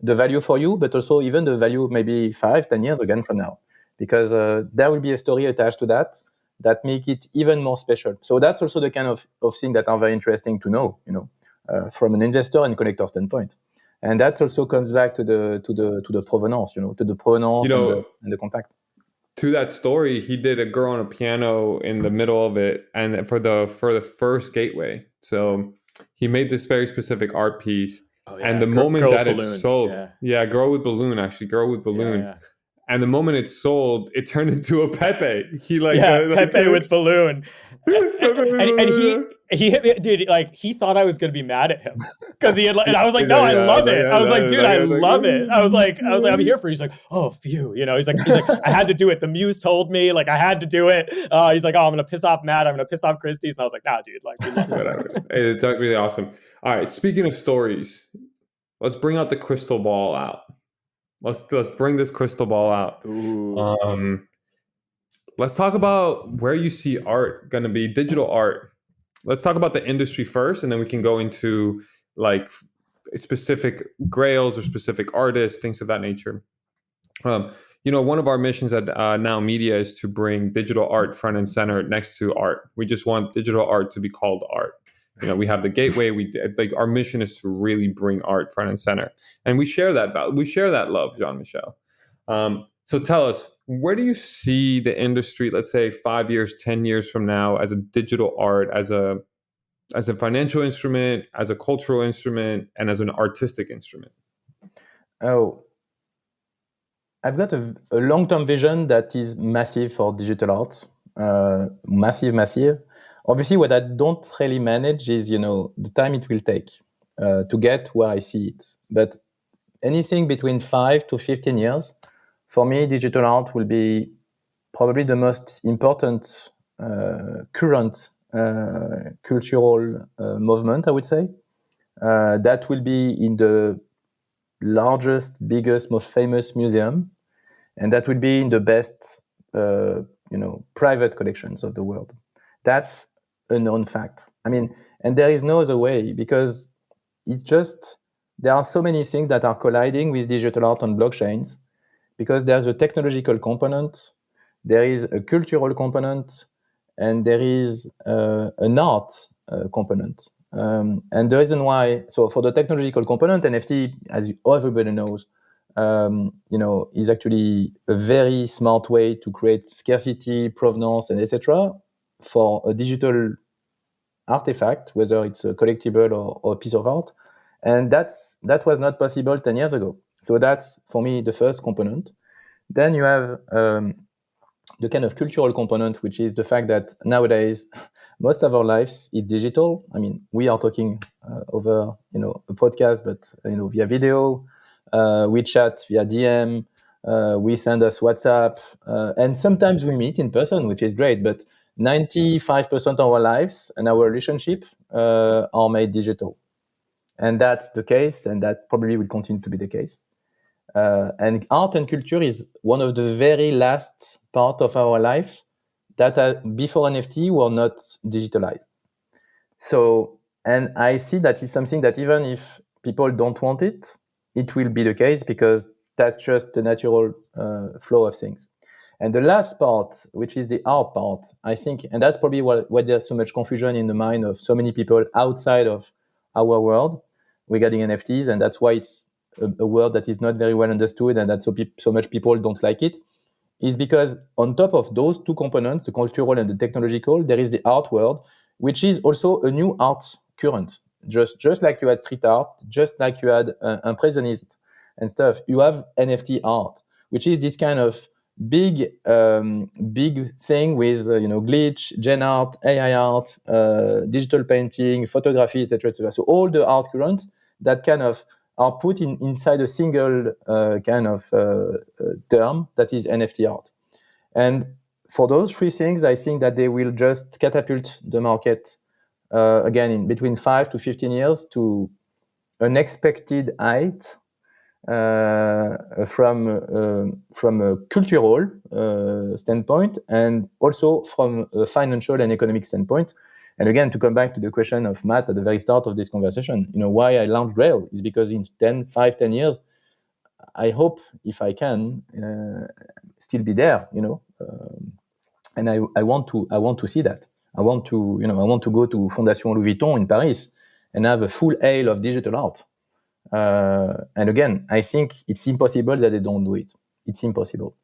the value for you, but also even the value maybe 5-10 years again from now, because there will be a story attached to that make it even more special. So that's also the kind of thing that are very interesting to know, from an investor and collector standpoint. And that also comes back to the provenance, to the provenance and the contact.
To that story, he did a girl on a piano in the middle of it, and for the first gateway. So he made this very specific art piece, and the moment that it sold, girl with balloon. Yeah. And the moment it sold, it turned into a Pepe.
Pepe with balloon. and he hit me, dude. Like he thought I was gonna be mad at him because he had. And I was like, no, I love it. I was like, dude, I love it. I was like, I'm here for you. He's like, oh, phew. He's like, I had to do it. The muse told me, like, I had to do it. He's like, oh, I'm gonna piss off Matt. I'm gonna piss off Christie's. And I was like, nah, dude. Like,
whatever. Hey, it's really awesome. All right. Speaking of stories, let's bring out the crystal ball out. Let's bring this crystal ball out.
Ooh.
Let's talk about where you see art going to be, digital art. Let's talk about the industry first, and then we can go into like specific grails or specific artists, things of that nature. One of our missions at Now Media is to bring digital art front and center next to art. We just want digital art to be called art. We have the gateway. Our mission is to really bring art front and center, and we share that love, Jean-Michel. So tell us, where do you see the industry, let's say 5 years, 10 years from now, as a digital art, as a financial instrument, as a cultural instrument, and as an artistic instrument?
Oh, I've got a long-term vision that is massive for digital art, massive. Obviously, what I don't really manage is, the time it will take to get where I see it. But anything between 5 to 15 years, for me, digital art will be probably the most important current cultural movement, I would say. That will be in the largest, biggest, most famous museum, and that will be in the best, private collections of the world. That's a known fact. And there is no other way, because it's just, there are so many things that are colliding with digital art on blockchains, because there's a technological component, there is a cultural component, and there is an art component. And the reason why, so for the technological component, NFT, as everybody knows, is actually a very smart way to create scarcity, provenance, and etc. for a digital artifact, whether it's a collectible or a piece of art. And that was not possible 10 years ago. So that's, for me, the first component. Then you have the kind of cultural component, which is the fact that nowadays, most of our lives is digital. I mean, we are talking over, a podcast, but, via video, we chat via DM, we send us WhatsApp, and sometimes we meet in person, which is great, but 95% of our lives and our relationship are made digital. And that's the case, and that probably will continue to be the case. And art and culture is one of the very last part of our life that before NFT were not digitalized. So, and I see that is something that even if people don't want it, it will be the case because that's just the natural flow of things. And the last part, which is the art part, I think, and that's probably why there's so much confusion in the mind of so many people outside of our world regarding NFTs, and that's why it's a word that is not very well understood and that so much people don't like it, is because on top of those two components, the cultural and the technological, there is the art world, which is also a new art current. Just like you had street art, just like you had impressionist and stuff, you have NFT art, which is this kind of big thing with glitch, gen art, AI art, digital painting, photography, etc., etc. So all the art current that kind of are put inside a single kind of term that is NFT art. And for those three things, I think that they will just catapult the market again in between 5 to 15 years to an expected height from a cultural standpoint and also from a financial and economic standpoint. And again, to come back to the question of Matt at the very start of this conversation, why I launched Grail is because in 10 years, I hope if I can still be there, and I want to see that. I want to go to Fondation Louis Vuitton in Paris and have a full aisle of digital art. And again, I think it's impossible that they don't do it. It's impossible.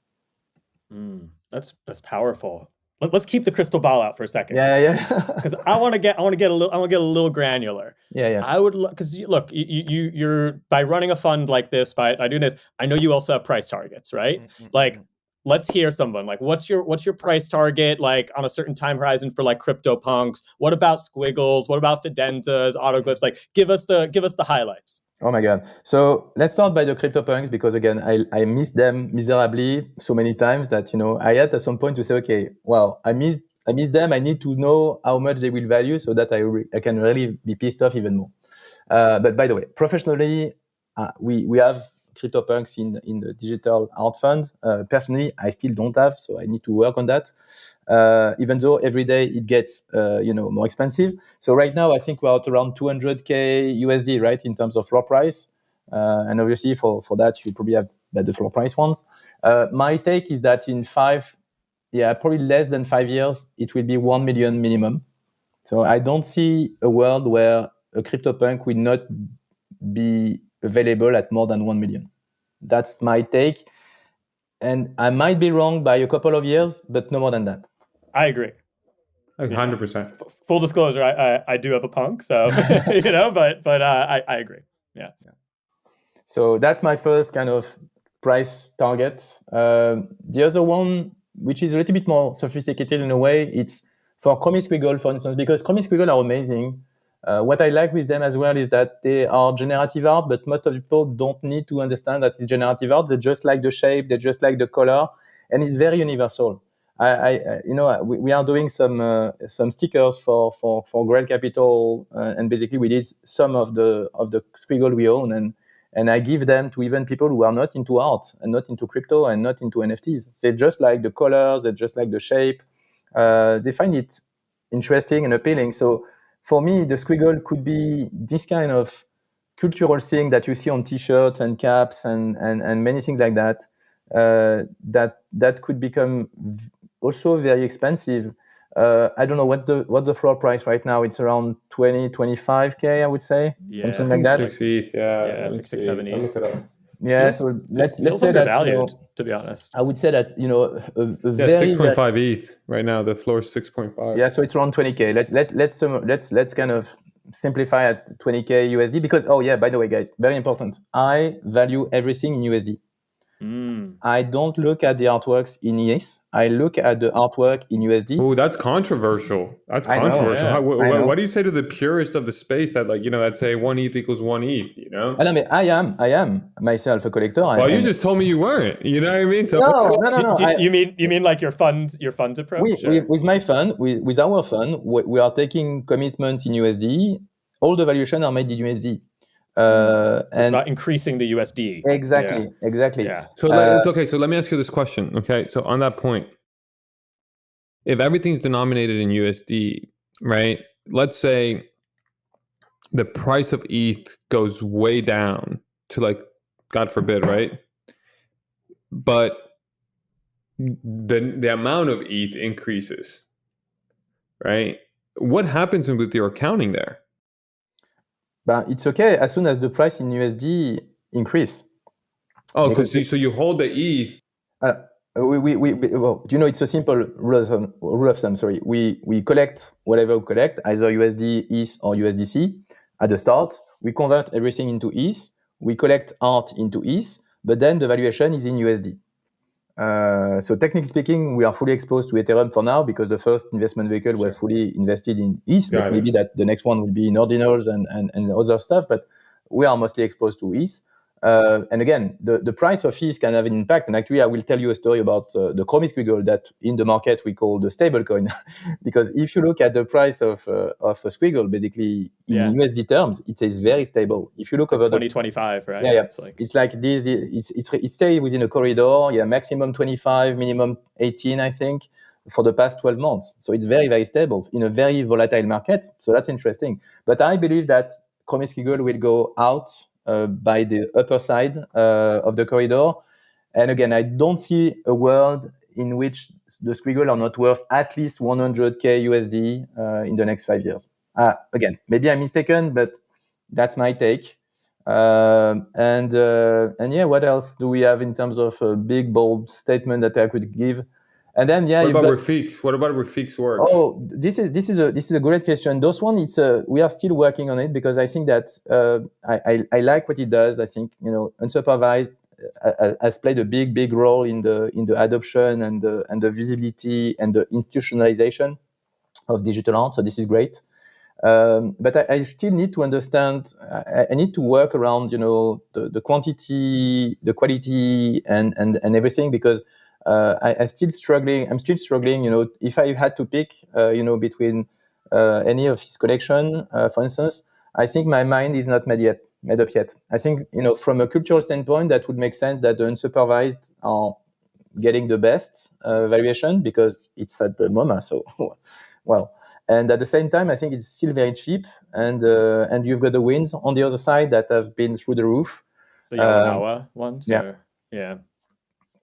That's powerful. Let's keep the crystal ball out for a second.
Yeah.
Because I want to get a little granular.
Yeah.
I would because look, you're by running a fund like this, by doing this, I know you also have price targets, right? Like, let's hear someone like, what's your price target like on a certain time horizon for like CryptoPunks? What about Squiggles? What about Fidenzas, Autoglyphs? Like, give us the highlights.
Oh my God. So let's start by the CryptoPunks because again, I missed them miserably so many times that, I had at some point to say, okay, well, I missed them. I need to know how much they will value so that I can really be pissed off even more. But by the way, professionally, we have CryptoPunks in the digital art fund. Personally, I still don't have, so I need to work on that. Even though every day it gets more expensive. So right now I think we're at around 200K USD, right, in terms of floor price. And obviously for that you probably have the floor price ones. My take is that in probably less than 5 years, it will be 1 million minimum. So I don't see a world where a CryptoPunk will not be available at more than 1 million. That's my take. And I might be wrong by a couple of years, but no more than that.
I agree.
100%.
Full disclosure, I do have a punk, so but I agree. Yeah.
So that's my first kind of price target. The other one, which is a little bit more sophisticated in a way, it's for Chromie Squiggle, for instance, because Chromie Squiggle are amazing. What I like with them as well is that they are generative art, but most of the people don't need to understand that it's generative art. They just like the shape, they just like the color, and it's very universal. We are doing some stickers for Grail Capital, and basically we did some of the squiggle we own, and I give them to even people who are not into art and not into crypto and not into NFTs. They just like the colors, they just like the shape. They find it interesting and appealing. So for me, the squiggle could be this kind of cultural thing that you see on T-shirts and caps and many things like that. That could become also very expensive. I don't know what the floor price right now. It's around 25K, I would say, something like that.
60, yeah,
like 6, 7, 8.
Look it up.
Yeah, so let's
feels
say that,
undervalued, to be honest.
I would say that, a
Yeah,
very
6.5 ETH right now. The floor is 6.5.
yeah, so it's around 20K. Let's kind of simplify at 20K USD because, oh yeah, by the way, guys, very important. I value everything in USD. I don't look at the artworks in ETH. I look at the artwork in USD.
Oh, that's controversial. That's
I know,
controversial.
yeah.
What do you say to the purist of the space that, like, that say 1 ETH equals 1 ETH,
I know, I am myself a collector.
Well, you just told me you weren't. You know what I mean? So
no.
You mean like your fund's approach?
With my fund, with our fund, we are taking commitments in USD. All the valuation are made in USD.
It's about increasing the USD.
Exactly.
Yeah.
So it's okay. So let me ask you this question. Okay. So on that point, if everything's denominated in USD, right? Let's say the price of ETH goes way down to, like, God forbid, right? But the amount of ETH increases, right? What happens with your accounting there?
But it's okay as soon as the price in USD increase.
Oh, because so you hold the ETH.
Well, it's a simple rule of thumb. Sorry, we collect whatever we collect, either USD, ETH, or USDC at the start. We convert everything into ETH. We collect art into ETH, but then the valuation is in USD. So technically speaking, we are fully exposed to Ethereum for now because the first investment vehicle was fully invested in ETH, but maybe that the next one will be in ordinals and other stuff, but we are mostly exposed to ETH. And again, the price of ETH can have an impact. And actually, I will tell you a story about the Chromie squiggle that in the market we call the stable coin. Because if you look at the price of a squiggle, basically in USD terms, it is very stable. If you look over
2025, right?
Yeah. It's like this. It stays within a corridor. Yeah, maximum 25, minimum 18, I think, for the past 12 months. So it's very, very stable in a very volatile market. So that's interesting. But I believe that Chromie squiggle will go out by the upper side of the corridor. And again, I don't see a world in which the squiggle are not worth at least 100K USD in the next 5 years. Again, maybe I'm mistaken, but that's my take. And yeah, what else do we have in terms of a big, bold statement that I could give? And then
what about Rafix? What about Rafix works?
Oh, this is a great question. Those one, we are still working on it because I think that I like what it does. I think unsupervised has played a big role in the adoption and the visibility and the institutionalization of digital art. So this is great. But I still need to understand. I need to work around the quantity, the quality, and everything because. I'm still struggling. If I had to pick, between any of his collection, for instance, I think my mind is not made up yet. I think, from a cultural standpoint, that would make sense that the unsupervised are getting the best valuation because it's at the MoMA. So, well, and at the same time, I think it's still very cheap, and you've got the wins on the other side that have been through the roof.
The Yawanawa ones, yeah.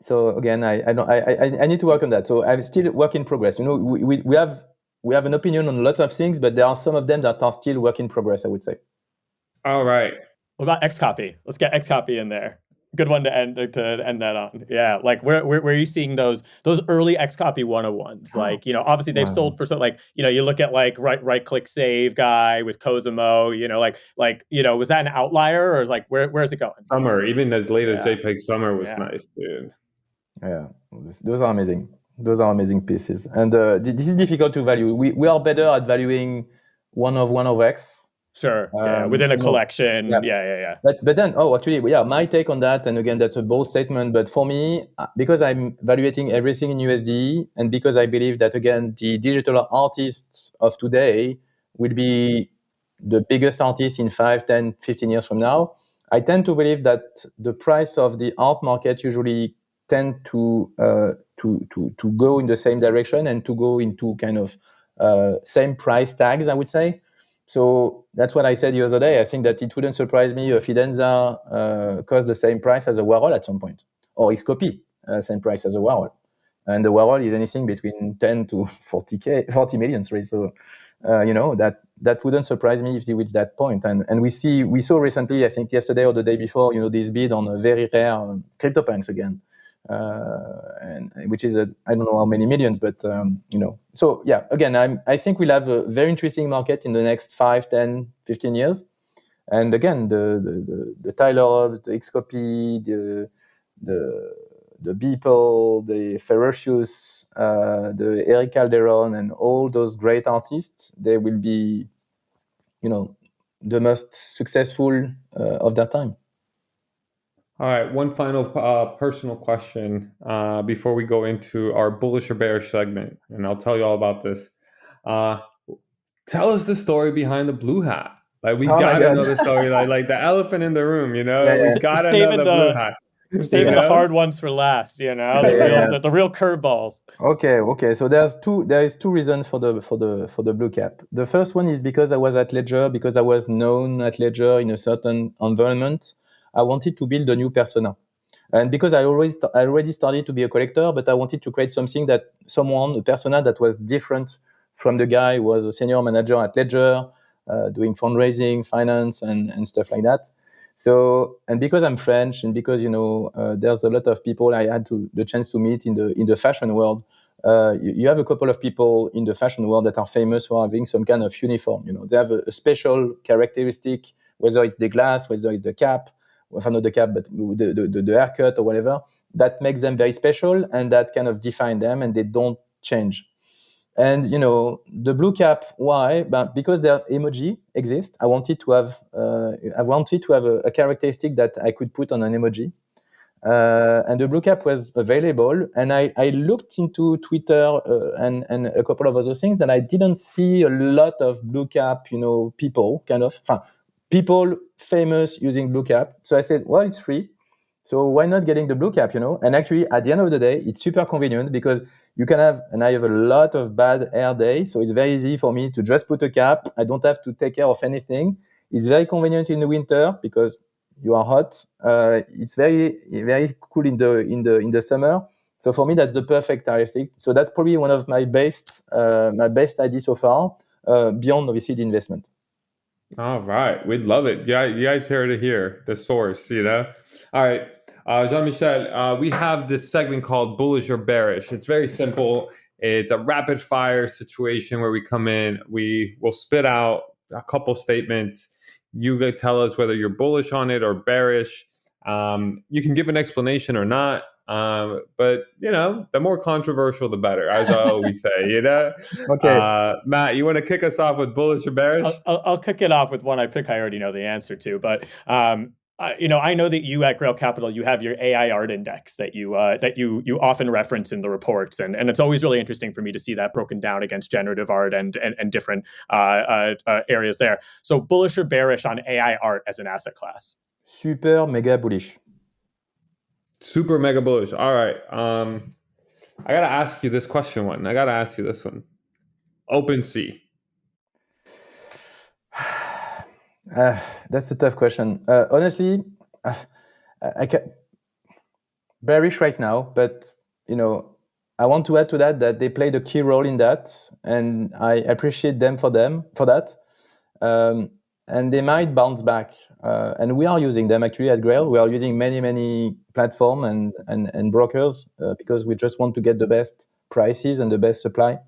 So again, I need to work on that. So I'm still work in progress. We have an opinion on lots of things, but there are some of them that are still work in progress, I would say.
All right.
What about Xcopy? Let's get Xcopy in there. Good one to end that on. Yeah, like where are you seeing those early Xcopy 101s? Like, obviously they've sold for you look at like right click save guy with Cosimo, was that an outlier or like where is it going?
Summer, even as late as JPEG Summer was nice, dude.
Yeah, those are amazing. Those are amazing pieces, and this is difficult to value. We are better at valuing one of X.
Sure. Within a collection. Yeah.
But then, my take on that, and again, that's a bold statement. But for me, because I'm evaluating everything in USD, and because I believe that again, the digital artists of today will be the biggest artists in 5, 10, 15 years from now, I tend to believe that the price of the art market usually tend to go in the same direction and to go into kind of same price tags, I would say. So that's what I said the other day. I think that it wouldn't surprise me if Fidenza cost the same price as a Warhol at some point, or Xcopy same price as a Warhol, and the Warhol is anything between 10 to 40 million. Right? So that wouldn't surprise me if they reach that point. And we saw recently, I think yesterday or the day before, this bid on a very rare CryptoPunks again, and which is I don't know how many millions, but So yeah, again, I think we'll have a very interesting market in the next 5, 10, 15 years. And again, the Tyler, the Xcopy, the Beeple, the Ferocious, the Eric Calderon, and all those great artists, they will be, the most successful of their time.
All right, one final personal question before we go into our bullish or bearish segment, and I'll tell you all about this. Tell us the story behind the blue hat. Like, we gotta know the story, like the elephant in the room. We gotta know the blue hat.
We're saving the hard ones for last. The real curveballs.
Okay. So there is two reasons for the blue cap. The first one is because I was at Ledger, because I was known at Ledger in a certain environment. I wanted to build a new persona, and because I already started to be a collector, but I wanted to create something a persona that was different from the guy who was a senior manager at Ledger, doing fundraising, finance, and stuff like that. So, and because I'm French, and because there's a lot of people I had the chance to meet in the fashion world. You have a couple of people in the fashion world that are famous for having some kind of uniform. They have a special characteristic, whether it's the glass, whether it's the cap, not the cap, but the haircut or whatever, that makes them very special, and that kind of define them, and they don't change. And the blue cap, why? But because their emoji exists, I wanted to have a characteristic that I could put on an emoji, and the blue cap was available. And I looked into Twitter and a couple of other things, and I didn't see a lot of blue cap, people famous using blue cap. So I said, well, it's free, so why not getting the blue cap, And actually, at the end of the day, it's super convenient because you can have, and I have a lot of bad hair days, so it's very easy for me to just put a cap. I don't have to take care of anything. It's very convenient in the winter because you are hot. It's very, very cool in the summer. So for me, that's the perfect characteristic. So that's probably one of my best ideas so far, beyond obviously the investment.
All right, we'd love it. Yeah, you guys heard it here, the source. All right, Jean-Michel, we have this segment called bullish or bearish. It's very simple. It's a rapid fire situation where we come in, we will spit out a couple statements. You tell us whether you're bullish on it or bearish. You can give an explanation or not. But the more controversial, the better, as I always say.
Okay.
Matt, you want to kick us off with bullish or bearish?
I'll kick it off with one I already know the answer to, but I know that you at Grail Capital, you have your AI art index that you often reference in the reports, and it's always really interesting for me to see that broken down against generative art and different areas there. So, bullish or bearish on AI art as an asset class?
Super mega bullish.
Super mega bullish. All right. I gotta ask you this question. I gotta ask you this one. OpenSea.
That's a tough question. Honestly, I can bearish right now, but I want to add to that they played a key role in that, and I appreciate them for that. And they might bounce back, and we are using them actually at Grail. We are using many platforms and brokers because we just want to get the best prices and the best supply.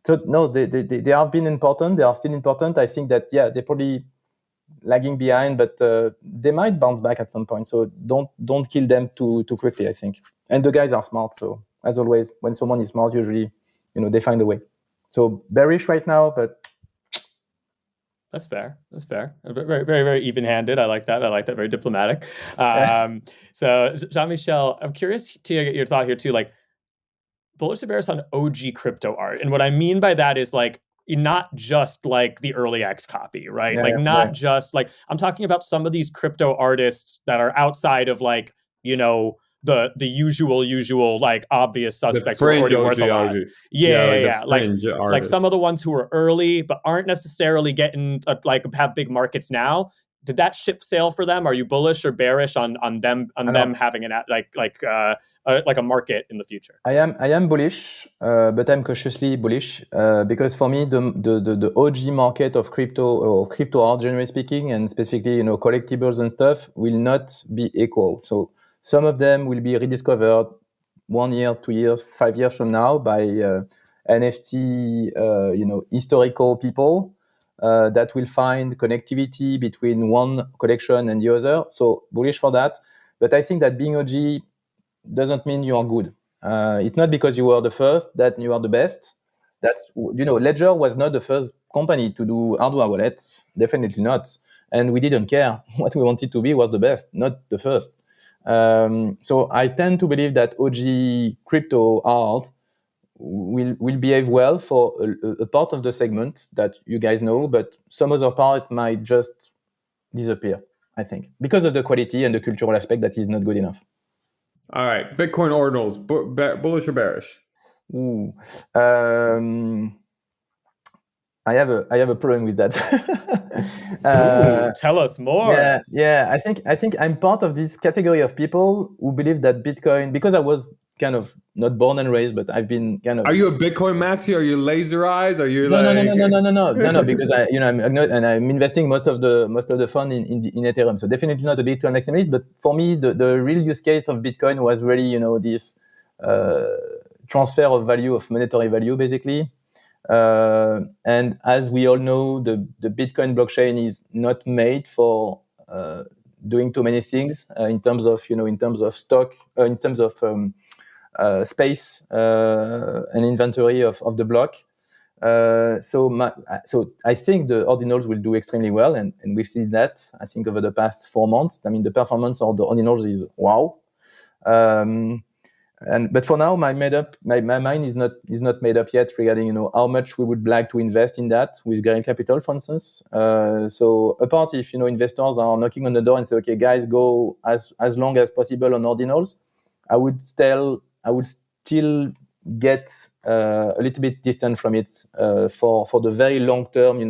So no, they have been important. They are still important. I think that they're probably lagging behind, but they might bounce back at some point. So don't kill them too quickly, I think. And the guys are smart. So as always, when someone is smart, usually they find a way. So bearish right now, but.
That's fair. Very, very, very even-handed. I like that. Very diplomatic. So, Jean-Michel, I'm curious to get your thought here too. Like, bullish or bearish on OG crypto art, and what I mean by that is like not just like the early X copy, right? Just like I'm talking about some of these crypto artists that are outside of like the usual like obvious suspects who are already worth a lot. Yeah. Like some of the ones who are early but aren't necessarily getting have big markets now. did that ship sail for them? Are you bullish or bearish on them having like a market in the future?
I am bullish, but I'm cautiously bullish because for me the OG market of crypto or crypto art, generally speaking, and specifically collectibles and stuff, will not be equal. So some of them will be rediscovered 1 year, 2 years, 5 years from now by NFT historical people that will find connectivity between one collection and the other. So bullish for that. But I think that being OG doesn't mean you are good. It's not because you were the first that you are the best. That's Ledger was not the first company to do hardware wallets, definitely not. And we didn't care. What we wanted to be was the best, not the first. So I tend to believe that OG crypto art will behave well for a part of the segment that you guys know, but some other part might just disappear, I think, because of the quality and the cultural aspect that is not good enough.
All right, Bitcoin ordinals, bullish or bearish?
Ooh. I have a problem with that.
Tell us more.
Yeah. I think I'm part of this category of people who believe that Bitcoin, because I was kind of not born and raised, but I've been kind of.
Are you a Bitcoin maxi? Are you laser eyes? Are you
No, because I'm investing most of the fund in Ethereum, so definitely not a Bitcoin maximalist. But for me, the real use case of Bitcoin was really this transfer of value, of monetary value, basically. And as we all know, the Bitcoin blockchain is not made for doing too many things in terms of stock, in terms of space and inventory of the block. So I think the ordinals will do extremely well, and we've seen that, I think, over the past 4 months. I mean, the performance of the ordinals is wow. But for now, my mind is not made up yet regarding how much we would like to invest in that with Grail Capital, for instance. So apart if investors are knocking on the door and say, okay, guys, go as long as possible on ordinals, I would still get a little bit distant from it for the very long term,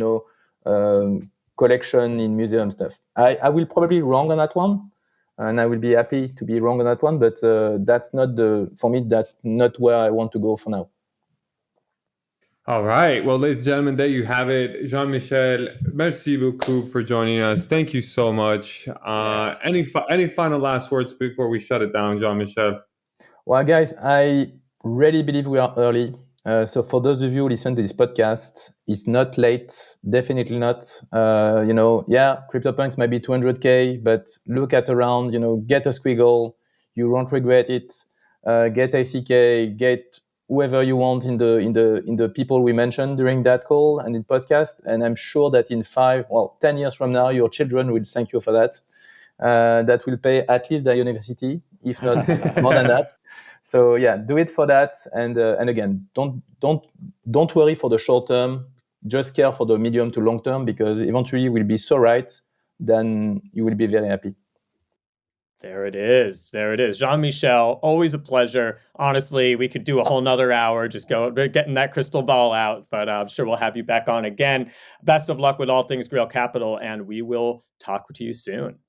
collection in museum stuff. I will probably wrong on that one. And I will be happy to be wrong on that one, but that's not where I want to go for now.
All right. Well, ladies and gentlemen, there you have it. Jean-Michel, merci beaucoup for joining us. Thank you so much. Any final last words before we shut it down, Jean-Michel?
Well, guys, I really believe we are early. So for those of you who listen to this podcast, it's not late, definitely not. CryptoPunks might be 200K, but look at around, get a squiggle, you won't regret it. Get ACK, get whoever you want in the people we mentioned during that call and in podcast. And I'm sure that in 10 years from now, your children will thank you for that. That will pay at least their university, if not more than that. So yeah, do it for that, and again, don't worry for the short term. Just care for the medium to long term, because eventually you will be so right, then you will be very happy.
There it is. Jean-Michel, always a pleasure. Honestly, we could do a whole nother hour just getting that crystal ball out, but I'm sure we'll have you back on again. Best of luck with all things Grail Capital, and we will talk to you soon.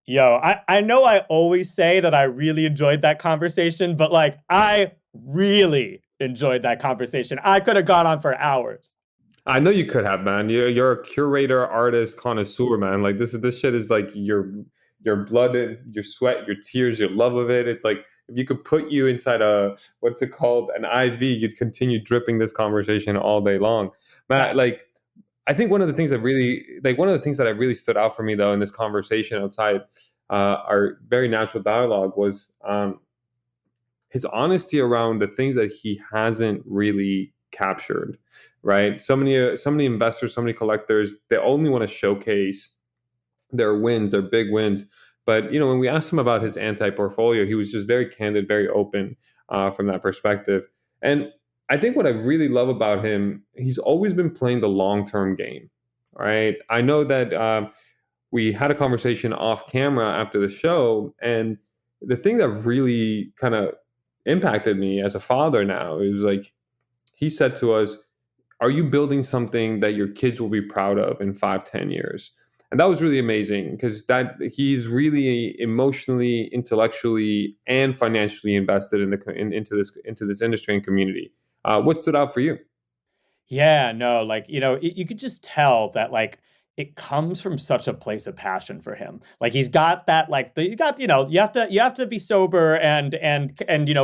Yo, I know I always say that I really enjoyed that conversation, but I really enjoyed that conversation. I could have gone on for hours.
I know you could have, man. You're a curator, artist, connoisseur, man. Like this shit is like your blood, your sweat, your tears, your love of it. It's like if you could put you inside an IV, you'd continue dripping this conversation all day long. Man, I think one of the things that really stood out for me though in this conversation outside our very natural dialogue was his honesty around the things that he hasn't really captured, right? So many investors, so many collectors, they only want to showcase their wins, their big wins. But when we asked him about his anti-portfolio, he was just very candid, very open from that perspective. And I think what I really love about him, he's always been playing the long-term game, right? I know that we had a conversation off camera after the show, and the thing that really kind of impacted me as a father now is he said to us, are you building something that your kids will be proud of in 5-10 years? And that was really amazing because that he's really emotionally, intellectually, and financially invested into this industry and community. What stood out for you?
Yeah, no, like, you could just tell that, like, it comes from such a place of passion for him. Like, he's got that, like, you have to be sober and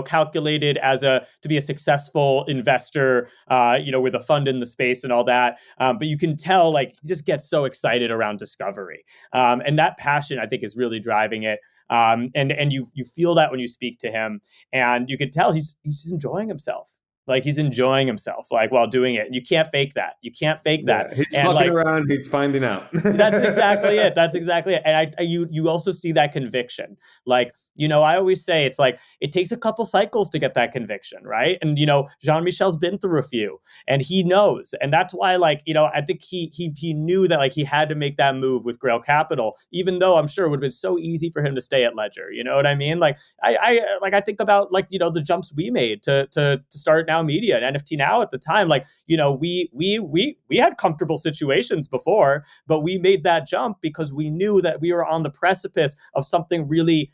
calculated to be a successful investor, with a fund in the space and all that. But you can tell, like, he just gets so excited around discovery. And that passion, I think, is really driving it. And you feel that when you speak to him, and you can tell he's just enjoying himself. Like, he's enjoying himself, like, while doing it. And you can't fake that. You can't fake that.
Yeah, he's
and
fucking
like,
around. He's finding out.
That's exactly it. That's exactly it. And you also see that conviction. Like, I always say it's like it takes a couple cycles to get that conviction, right? And Jean-Michel's been through a few, and he knows. And that's why, like, I think he knew that, like, he had to make that move with Grail Capital, even though I'm sure it would have been so easy for him to stay at Ledger. You know what I mean? Like, I think about, like, the jumps we made to start Now Media and NFT Now at the time. Like, we had comfortable situations before, but we made that jump because we knew that we were on the precipice of something really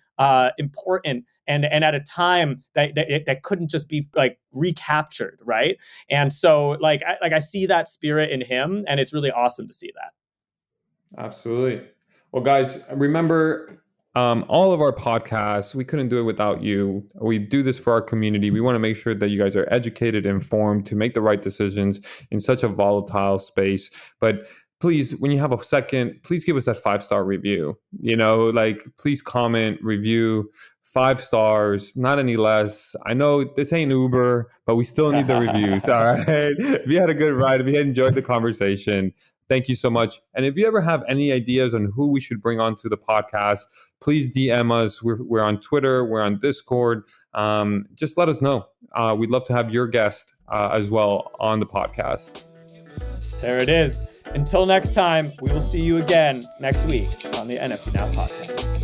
important and at a time that couldn't just be, like, recaptured, right? And so, like, I see that spirit in him, and it's really awesome to see that.
Absolutely. Well, guys, remember, all of our podcasts, we couldn't do it without you. We do this for our community. We want to make sure that you guys are educated, informed to make the right decisions in such a volatile space. But please, when you have a second, please give us that 5-star review. Please comment, review, 5 stars, not any less. I know this ain't Uber, but we still need the reviews. All right. If you had a good ride, if you had enjoyed the conversation, thank you so much. And if you ever have any ideas on who we should bring onto the podcast, please DM us. We're on Twitter. We're on Discord. Just let us know. We'd love to have your guest as well on the podcast.
There it is. Until next time, we will see you again next week on the NFT Now podcast.